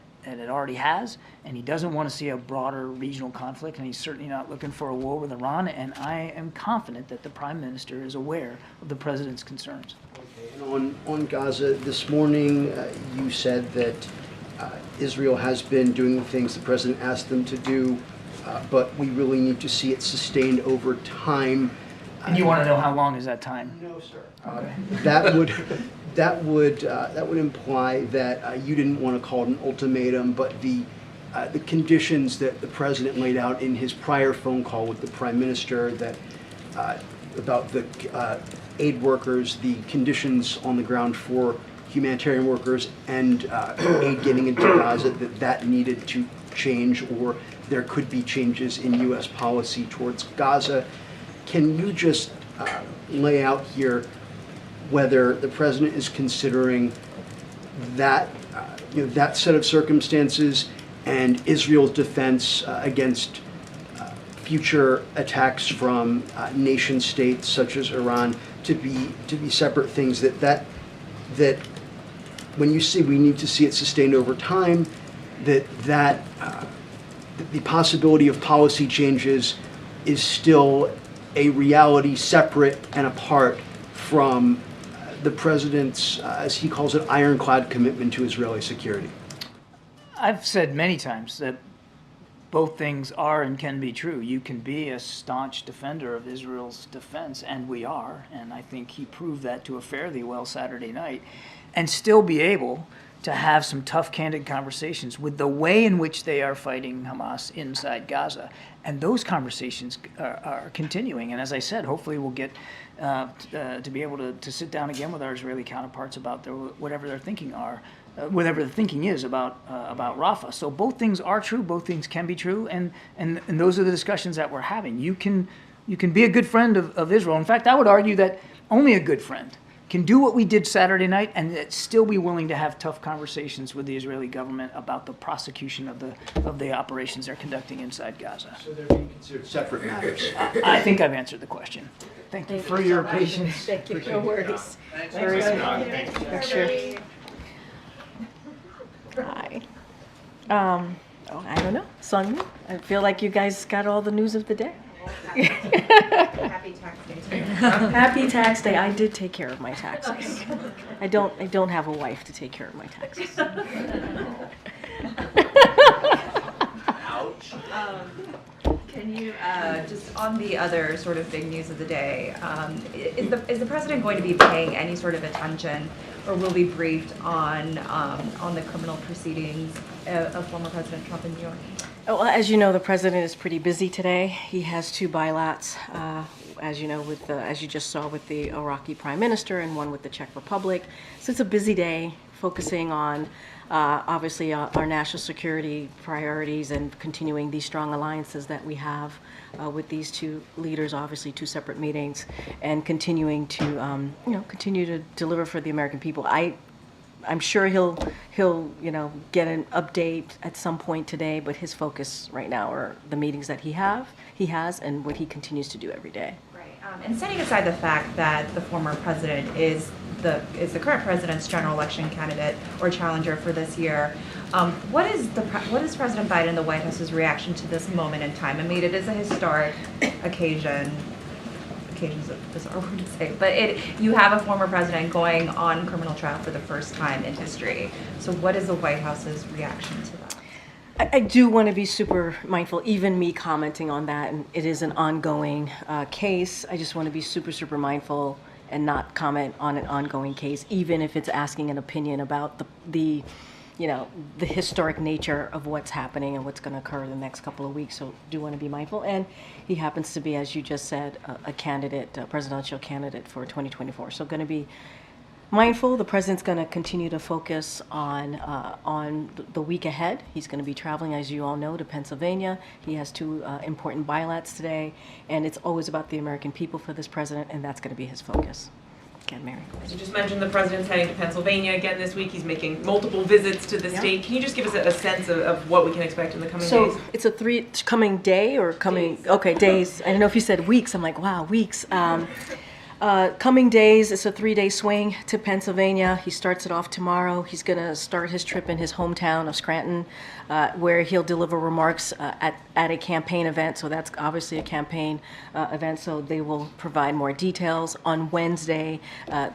already has, and he doesn't want to see a broader regional conflict, and he's certainly not looking for a war with Iran, and I am confident that the prime minister is aware of the president's concerns. Okay. And on Gaza, this morning you said that Israel has been doing the things the president asked them to do, but we really need to see it sustained over time. And you want to know how long is that time? No, sir. Okay. That would imply that you didn't want to call it an ultimatum, but the conditions that the president laid out in his prior phone call with the prime minister that about the aid workers, the conditions on the ground for humanitarian workers and aid getting into Gaza, that needed to change, or there could be changes in U.S. policy towards Gaza. Can you just lay out here whether the president is considering that that set of circumstances and Israel's defense against future attacks from nation states such as Iran to be separate things, that when you say we need to see it sustained over time, that the possibility of policy changes is still a reality separate and apart from the president's, as he calls it, ironclad commitment to Israeli security? I've said many times that both things are and can be true. You can be a staunch defender of Israel's defense, and we are, and I think he proved that to a fairly well Saturday night, and still be able to have some tough, candid conversations with the way in which they are fighting Hamas inside Gaza. And those conversations are continuing. And as I said, hopefully we'll get to be able to sit down again with our Israeli counterparts about whatever their thinking whatever the thinking is about Rafah. So both things are true, both things can be true, and those are the discussions that we're having. You can be a good friend of Israel. In fact, I would argue that only a good friend can do what we did Saturday night and still be willing to have tough conversations with the Israeli government about the prosecution of the operations they're conducting inside Gaza. So they're being considered separate matters. I think I've answered the question. Thank you for your patience. Thank you. No worries. Thanks. Very good. Thank you. Sure. Hi. I don't know. Sung, I feel like you guys got all the news of the day. Happy tax day. Happy tax day. I did take care of my taxes. I don't have a wife to take care of my taxes. Ouch. Can you, just on the other sort of big news of the day, is the president going to be paying any sort of attention or will be briefed on the criminal proceedings of former President Trump in New York? Well, as you know, the president is pretty busy today. He has 2 bilats, as you know, as you just saw with the Iraqi prime minister and one with the Czech Republic. So it's a busy day focusing on obviously our national security priorities and continuing these strong alliances that we have with these 2 leaders, obviously 2 separate meetings, and continuing to continue to deliver for the American people. I'm sure he'll get an update at some point today, but his focus right now are the meetings that he has and what he continues to do every day. Right. And setting aside the fact that the former president is the current president's general election candidate or challenger for this year, what is President Biden and the White House's reaction to this moment in time? I mean, it is a historic occasion. Occasion's a bizarre word to say, but you have a former president going on criminal trial for the first time in history. So what is the White House's reaction to that? I do want to be super mindful, even me commenting on that, and it is an ongoing case. I just want to be super mindful and not comment on an ongoing case, even if it's asking an opinion about the historic nature of what's happening and what's going to occur in the next couple of weeks. So do want to be mindful. And he happens to be, as you just said, a candidate, a presidential candidate for 2024. So going to be mindful. The president's going to continue to focus on the week ahead. He's going to be traveling, as you all know, to Pennsylvania. He has 2 important bilats today, and it's always about the American people for this president, and that's going to be his focus. Again, Mary. As you just mentioned, the president's heading to Pennsylvania again this week. He's making multiple visits to the state. Can you just give us a sense of what we can expect in the coming days? So it's a coming day or coming, days. Okay, days. I don't know if you said weeks. I'm like, wow, weeks. Coming days, it's a 3-day swing to Pennsylvania. He starts it off tomorrow. He's going to start his trip in his hometown of Scranton, where he'll deliver remarks at a campaign event. So that's obviously a campaign event, so they will provide more details. On Wednesday,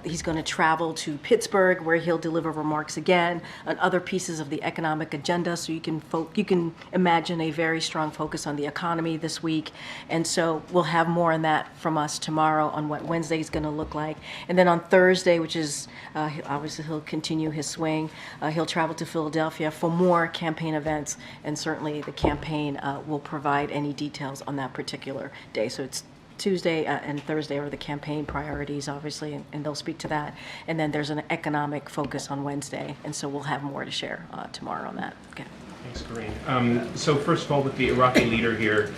he's going to travel to Pittsburgh, where he'll deliver remarks again on other pieces of the economic agenda. So you can imagine a very strong focus on the economy this week. And so we'll have more on that from us tomorrow on what Wednesday is going to look like. And then on Thursday, which is obviously he'll continue his swing, he'll travel to Philadelphia for more campaign events, and certainly the campaign will provide any details on that particular day. So it's Tuesday and Thursday are the campaign priorities, obviously, and they'll speak to that. And then there's an economic focus on Wednesday, and so we'll have more to share tomorrow on that. Okay. Thanks, Karine. So first of all, with the Iraqi leader here,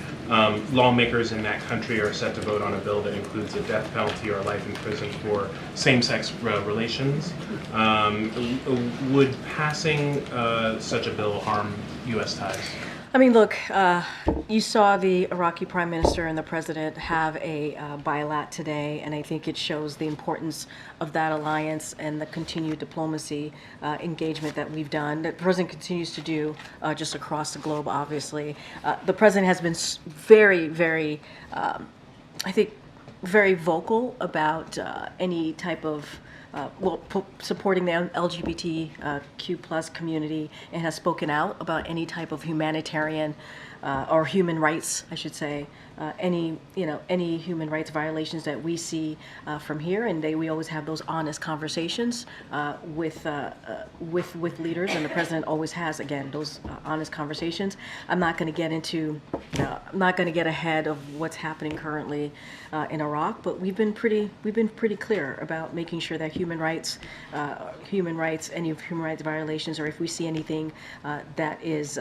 lawmakers in that country are set to vote on a bill that includes a death penalty or life in prison for same-sex relations. Would passing such a bill harm U.S. ties? I mean, look, you saw the Iraqi prime minister and the president have a bilat today, and I think it shows the importance of that alliance and the continued diplomacy engagement that we've done, that the president continues to do just across the globe, obviously. The president has been very, I think, very vocal about any type of supporting the LGBTQ+ community, and has spoken out about any type of humanitarian or human rights, I should say, any human rights violations that we see from here, and we always have those honest conversations with leaders, and the president always has, again, those honest conversations. I'm not going to get into, I'm not going to get ahead of what's happening currently in Iraq, but we've been pretty clear about making sure that any human rights violations, or if we see anything that is,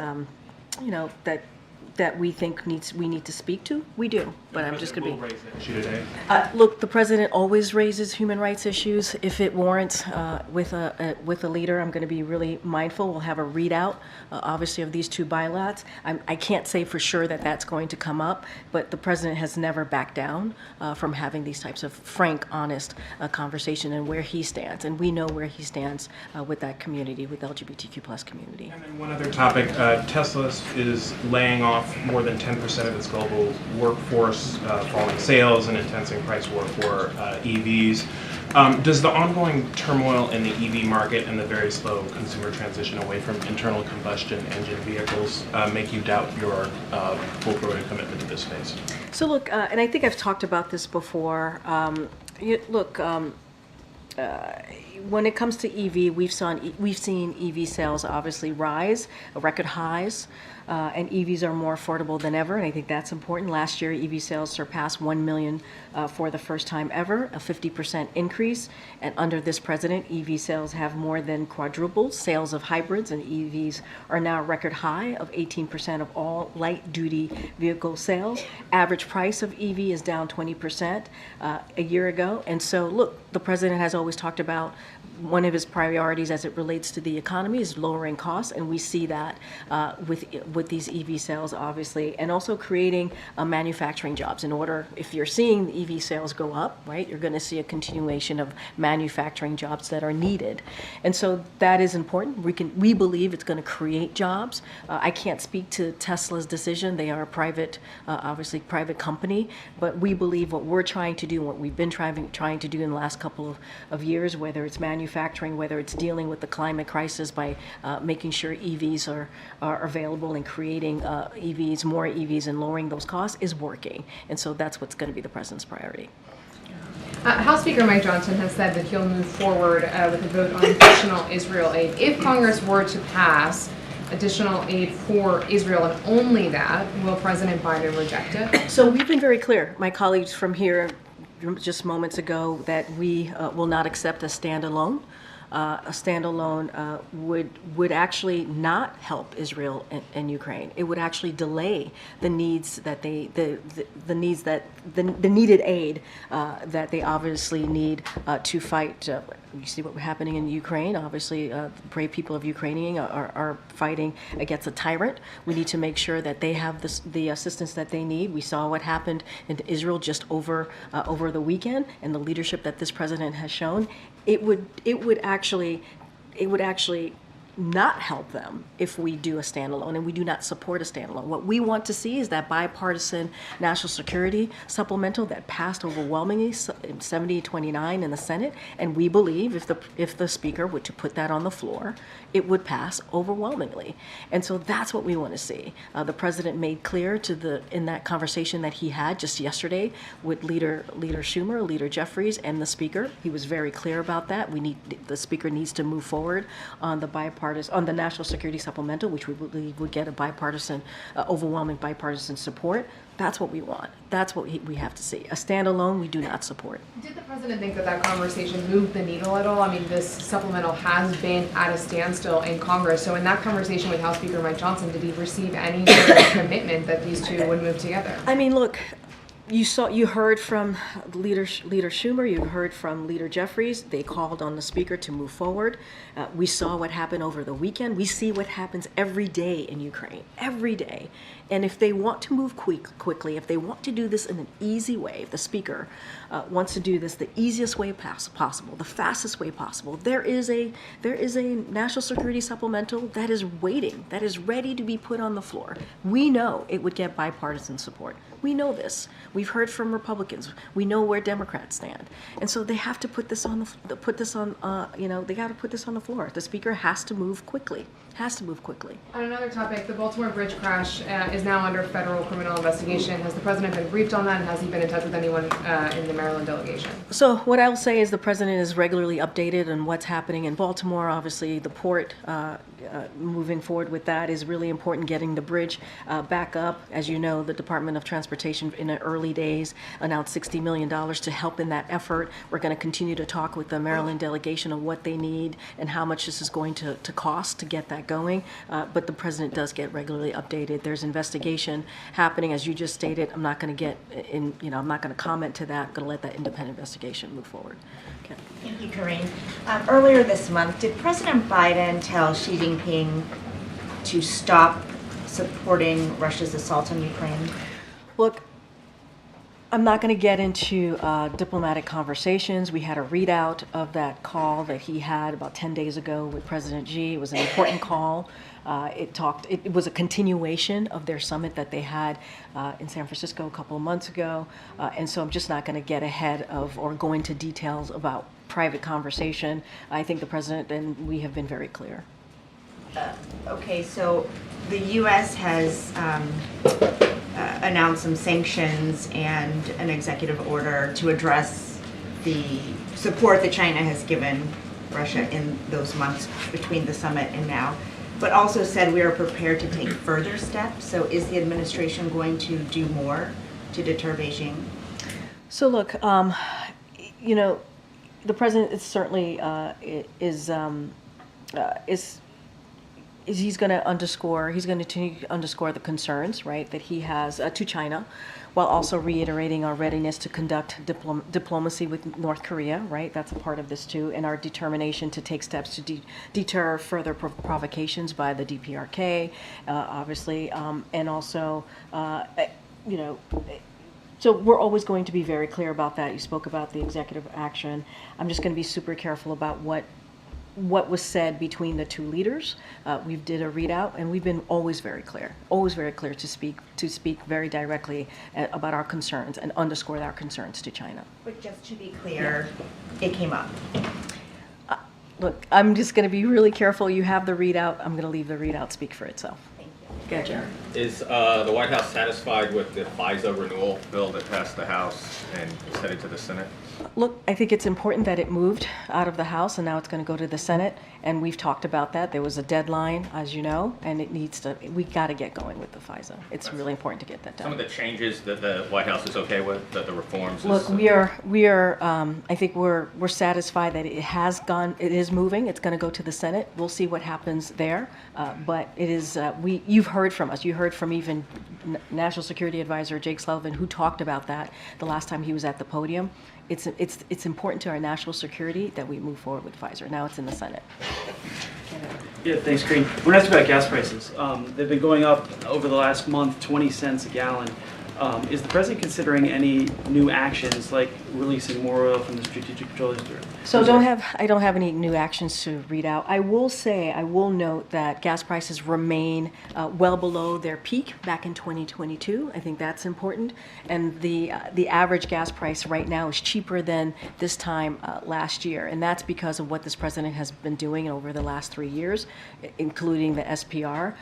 that we think we need to speak to, we do. But I'm just going to be. Raise that issue today. Look, the president always raises human rights issues if it warrants with a leader. I'm going to be really mindful. We'll have a readout, obviously, of these 2 bilats. I can't say for sure that that's going to come up, but the president has never backed down from having these types of frank, honest conversation and where he stands, and we know where he stands with that community, with the LGBTQ+ community. And then one other topic: Tesla is laying off more than 10% of its global workforce, falling sales, and intensing price war for EVs. Does the ongoing turmoil in the EV market and the very slow consumer transition away from internal combustion engine vehicles make you doubt your full-throated commitment to this space? So look, and I think I've talked about this before. When it comes to EV, we've seen EV sales obviously rise, record highs, and EVs are more affordable than ever, and I think that's important. Last year, EV sales surpassed 1 million for the first time ever, a 50% increase, and under this president, EV sales have more than quadrupled. Sales of hybrids and EVs are now a record high of 18% of all light-duty vehicle sales. Average price of EV is down 20% a year ago, and so look, the president has always talked about one of his priorities as it relates to the economy is lowering costs, and we see that with these EV sales, obviously, and also creating manufacturing jobs. In order, if you're seeing the EV sales go up, right, you're going to see a continuation of manufacturing jobs that are needed, and so that is important. We believe it's going to create jobs. I can't speak to Tesla's decision; they are a private, obviously private company, but we believe what we're trying to do, what we've been trying to do in the last couple of years, whether it's manufacturing, whether it's dealing with the climate crisis by making sure EVs are available and creating EVs, more EVs, and lowering those costs is working. And so that's what's going to be the president's priority. House Speaker Mike Johnson has said that he'll move forward with a vote on additional Israel aid. If Congress were to pass additional aid for Israel and only that, will President Biden reject it? So we've been very clear, my colleagues from here just moments ago, that we will not accept a standalone. A standalone would actually not help Israel and Ukraine. It would actually delay the needs that the needed aid that they obviously need to fight. You see what's happening in Ukraine. Obviously, the brave people of Ukraine are fighting against a tyrant. We need to make sure that they have the assistance that they need. We saw what happened in Israel just over the weekend, and the leadership that this president has shown. It would actually not help them if we do a standalone, and we do not support a standalone. What we want to see is that bipartisan national security supplemental that passed overwhelmingly 70-29 in the Senate, and we believe if the speaker were to put that on the floor, it would pass overwhelmingly. And so that's what we want to see. The president made clear in that conversation that he had just yesterday with Leader Schumer, Leader Jeffries, and the speaker. He was very clear about that. The speaker needs to move forward on the national security supplemental, which we believe would get a bipartisan, overwhelming bipartisan support. That's what we want. That's what we have to see. A standalone, we do not support. Did the president think that conversation moved the needle at all? I mean, this supplemental has been at a standstill in Congress. So in that conversation with House Speaker Mike Johnson, did he receive any sort of commitment that these two would move together? I mean, look, you heard from Leader Schumer, you heard from Leader Jeffries. They called on the speaker to move forward. We saw what happened over the weekend. We see what happens every day in Ukraine, every day. And if they want to move quickly, if they want to do this in an easy way, if the speaker wants to do this the easiest way possible, the fastest way possible, there is a national security supplemental that is waiting, that is ready to be put on the floor. We know it would get bipartisan support. We know this. We've heard from Republicans. We know where Democrats stand, and so they have to put this on they got to put this on the floor. The speaker has to move quickly. On another topic, the Baltimore bridge crash is now under federal criminal investigation. Has the president been briefed on that, and has he been in touch with anyone in the Maryland delegation? So what I'll say is the president is regularly updated on what's happening in Baltimore. Obviously, the port, moving forward with that is really important, getting the bridge back up. As you know, the Department of Transportation in the early days announced $60 million to help in that effort. We're going to continue to talk with the Maryland delegation on what they need and how much this is going to cost to get that going. But the president does get regularly updated. There's investigation happening, as you just stated. I'm not going to get in, I'm not going to comment to that. I'm going to let that independent investigation move forward. Okay. Thank you, Karine. Earlier this month, did President Biden tell Xi Jinping to stop supporting Russia's assault on Ukraine? Look, I'm not going to get into diplomatic conversations. We had a readout of that call that he had about 10 days ago with President Xi. It was an important call. It was a continuation of their summit that they had in San Francisco a couple of months ago. And so I'm just not going to get ahead of or go into details about private conversation. I think the president and we have been very clear. Okay, so the U.S. has announced some sanctions and an executive order to address the support that China has given Russia in those months between the summit and now, but also said we are prepared to take further steps. So is the administration going to do more to deter Beijing? So look, you know, the president is certainly he's going to continue to underscore the concerns, right, that he has to China, while also reiterating our readiness to conduct diplomacy with North Korea, right? That's a part of this too, and our determination to take steps to deter further provocations by the DPRK, obviously, and also, you know. So we're always going to be very clear about that. You spoke about the executive action. I'm just going to be super careful about what was said between the two leaders. We did a readout, and we've been always very clear to speak very directly about our concerns and underscore our concerns to China. But just to be clear, it came up. Look, I'm just going to be really careful. You have the readout. I'm going to leave the readout speak for itself. Thank you. Gotcha. Is the White House satisfied with the FISA renewal bill that passed the House and is headed to the Senate? Look, I think it's important that it moved out of the House and now it's going to go to the Senate. And we've talked about that. There was a deadline, as you know, and we got to get going with the FISA. It's really important to get that done. Some of the changes that the White House is okay with, the reforms. Look, we are. I think we're satisfied that it has gone. It is moving. It's going to go to the Senate. We'll see what happens there. But it is. You've heard from us. You heard from even National Security Advisor Jake Sullivan, who talked about that the last time he was at the podium. It's important to our national security that we move forward with FISA. Now it's in the Senate. Yeah, thanks, Karine. We're asking about gas prices. They've been going up over the last month, 20 cents a gallon. Is the president considering any new actions, like releasing more oil from the Strategic Petroleum Reserve? So I don't have any new actions to read out. I will note that gas prices remain well below their peak back in 2022. I think that's important. And the average gas price right now is cheaper than this time last year. And that's because of what this president has been doing over the last 3 years, including the SPR.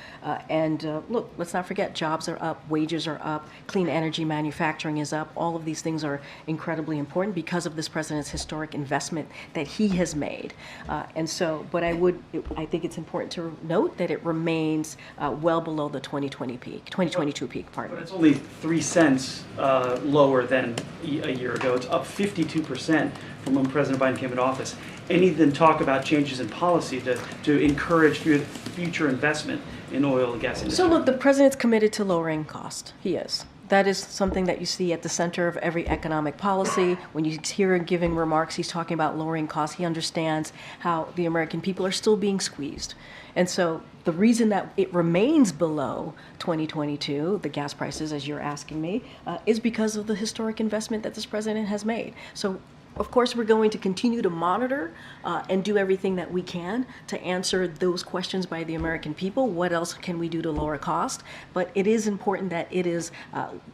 Look, let's not forget, jobs are up, wages are up, clean energy manufacturing is up. All of these things are incredibly important because of this president's historic investment that he has made. But I think it's important to note that it remains well below the 2022 peak, pardon me. But it's only 3 cents lower than a year ago. It's up 52% from when President Biden came into office. Any then talk about changes in policy to encourage future investment in oil and gas industry? So look, the president's committed to lowering cost. He is. That is something that you see at the center of every economic policy. When you hear him giving remarks, he's talking about lowering costs. He understands how the American people are still being squeezed. And so the reason that it remains below 2022, the gas prices, as you're asking me, is because of the historic investment that this president has made. So of course, we're going to continue to monitor and do everything that we can to answer those questions by the American people. What else can we do to lower cost? But it is important that it is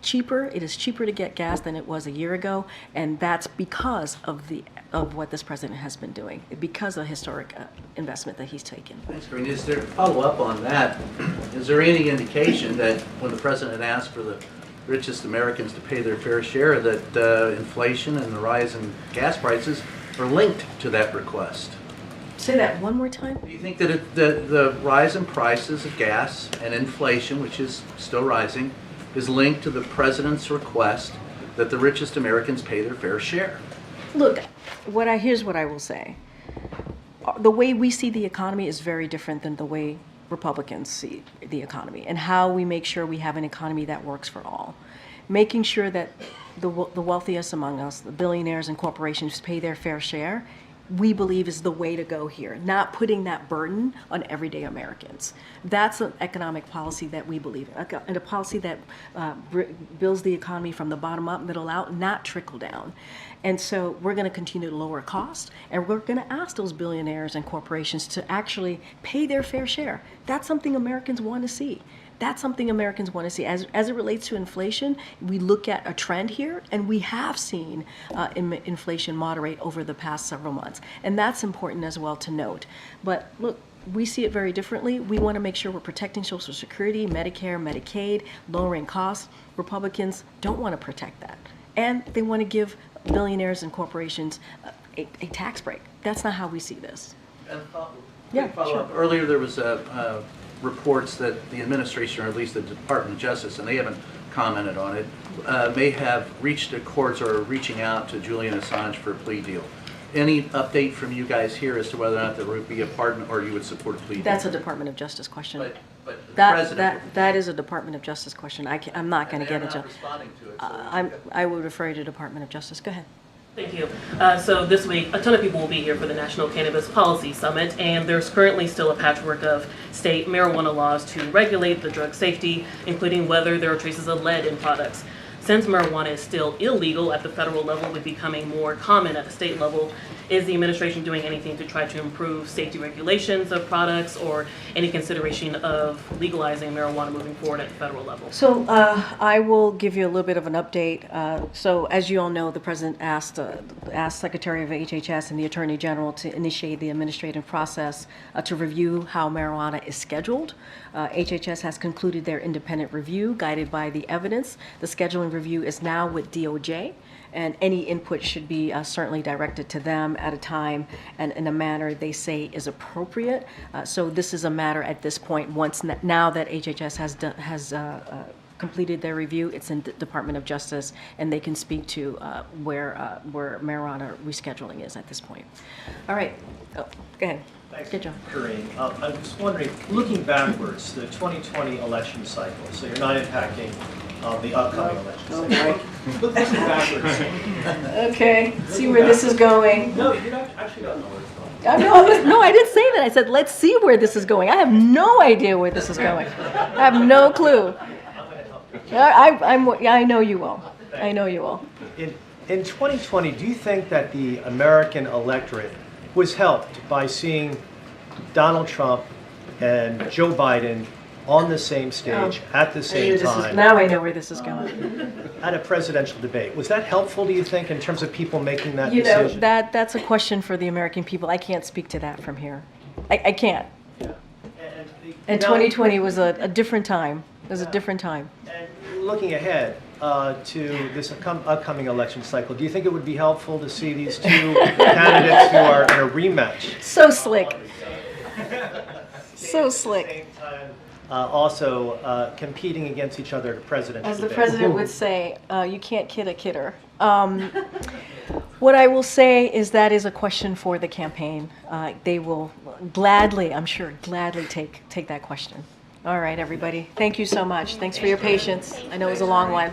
cheaper. It is cheaper to get gas than it was a year ago, and that's because of what this president has been doing, because of the historic investment that he's taken. Thanks, Karine. Is there follow up on that? Is there any indication that when the president asked for the richest Americans to pay their fair share, that inflation and the rise in gas prices are linked to that request? Say that one more time. Do you think that the rise in prices of gas and inflation, which is still rising, is linked to the president's request that the richest Americans pay their fair share? Look, here's what I will say. The way we see the economy is very different than the way Republicans see the economy, and how we make sure we have an economy that works for all. Making sure that the wealthiest among us, the billionaires and corporations, pay their fair share, we believe is the way to go here, not putting that burden on everyday Americans. That's an economic policy that we believe in, and a policy that builds the economy from the bottom up, middle out, not trickle down. And so we're going to continue to lower costs, and we're going to ask those billionaires and corporations to actually pay their fair share. That's something Americans want to see. That's something Americans want to see. As it relates to inflation, we look at a trend here, and we have seen inflation moderate over the past several months. And that's important as well to note. But look, we see it very differently. We want to make sure we're protecting Social Security, Medicare, Medicaid, lowering costs. Republicans don't want to protect that. And they want to give billionaires and corporations a tax break. That's not how we see this. Follow up. Earlier there was reports that the administration, or at least the Department of Justice, and they haven't commented on it, may have reached accords or are reaching out to Julian Assange for a plea deal. Any update from you guys here as to whether or not there would be a pardon or you would support a plea deal? That's a Department of Justice question. But the president that is a Department of Justice question. I'm not going to get into it. I would refer you to Department of Justice. Go ahead. Thank you. So this week, a ton of people will be here for the National Cannabis Policy Summit, and there's currently still a patchwork of state marijuana laws to regulate the drug safety, including whether there are traces of lead in products. Since marijuana is still illegal at the federal level, with becoming more common at the state level, is the administration doing anything to try to improve safety regulations of products or any consideration of legalizing marijuana moving forward at the federal level? So I will give you a little bit of an update. So as you all know, the President asked Secretary of HHS and the Attorney General to initiate the administrative process to review how marijuana is scheduled. HHS has concluded their independent review guided by the evidence. The scheduling review is now with DOJ, and any input should be certainly directed to them at a time and in a manner they say is appropriate. So this is a matter at this point, now that HHS has completed their review, it's in the Department of Justice, and they can speak to where marijuana rescheduling is at this point. All right, go ahead. Thanks. Good job. Karine, I'm just wondering, looking backwards, the 2020 election cycle, so you're not impacting the upcoming election cycle. Looking backwards. Okay, see where this is going. No, you actually don't know where it's going. No, I didn't say that. I said, let's see where this is going. I have no idea where this is going. I have no clue. I know you will. I know you will. In 2020, do you think that the American electorate was helped by seeing Donald Trump and Joe Biden on the same stage at the same time? Now I know where this is going. At a presidential debate. Was that helpful, do you think, in terms of people making that You know, decision? that's a question for the American people. I can't speak to that from here. I can't. And 2020 was a different time. It was a different time. And looking ahead to this upcoming election cycle, do you think it would be helpful to see these two candidates who are in a rematch? So slick. So slick. Also competing against each other at a presidential As the debate? president would say, you can't kid a kidder. What I will say is that is a question for the campaign. They will gladly, I'm sure, gladly take that question. All right, everybody. Thank you so much. Thanks for your patience. I know it was a long one.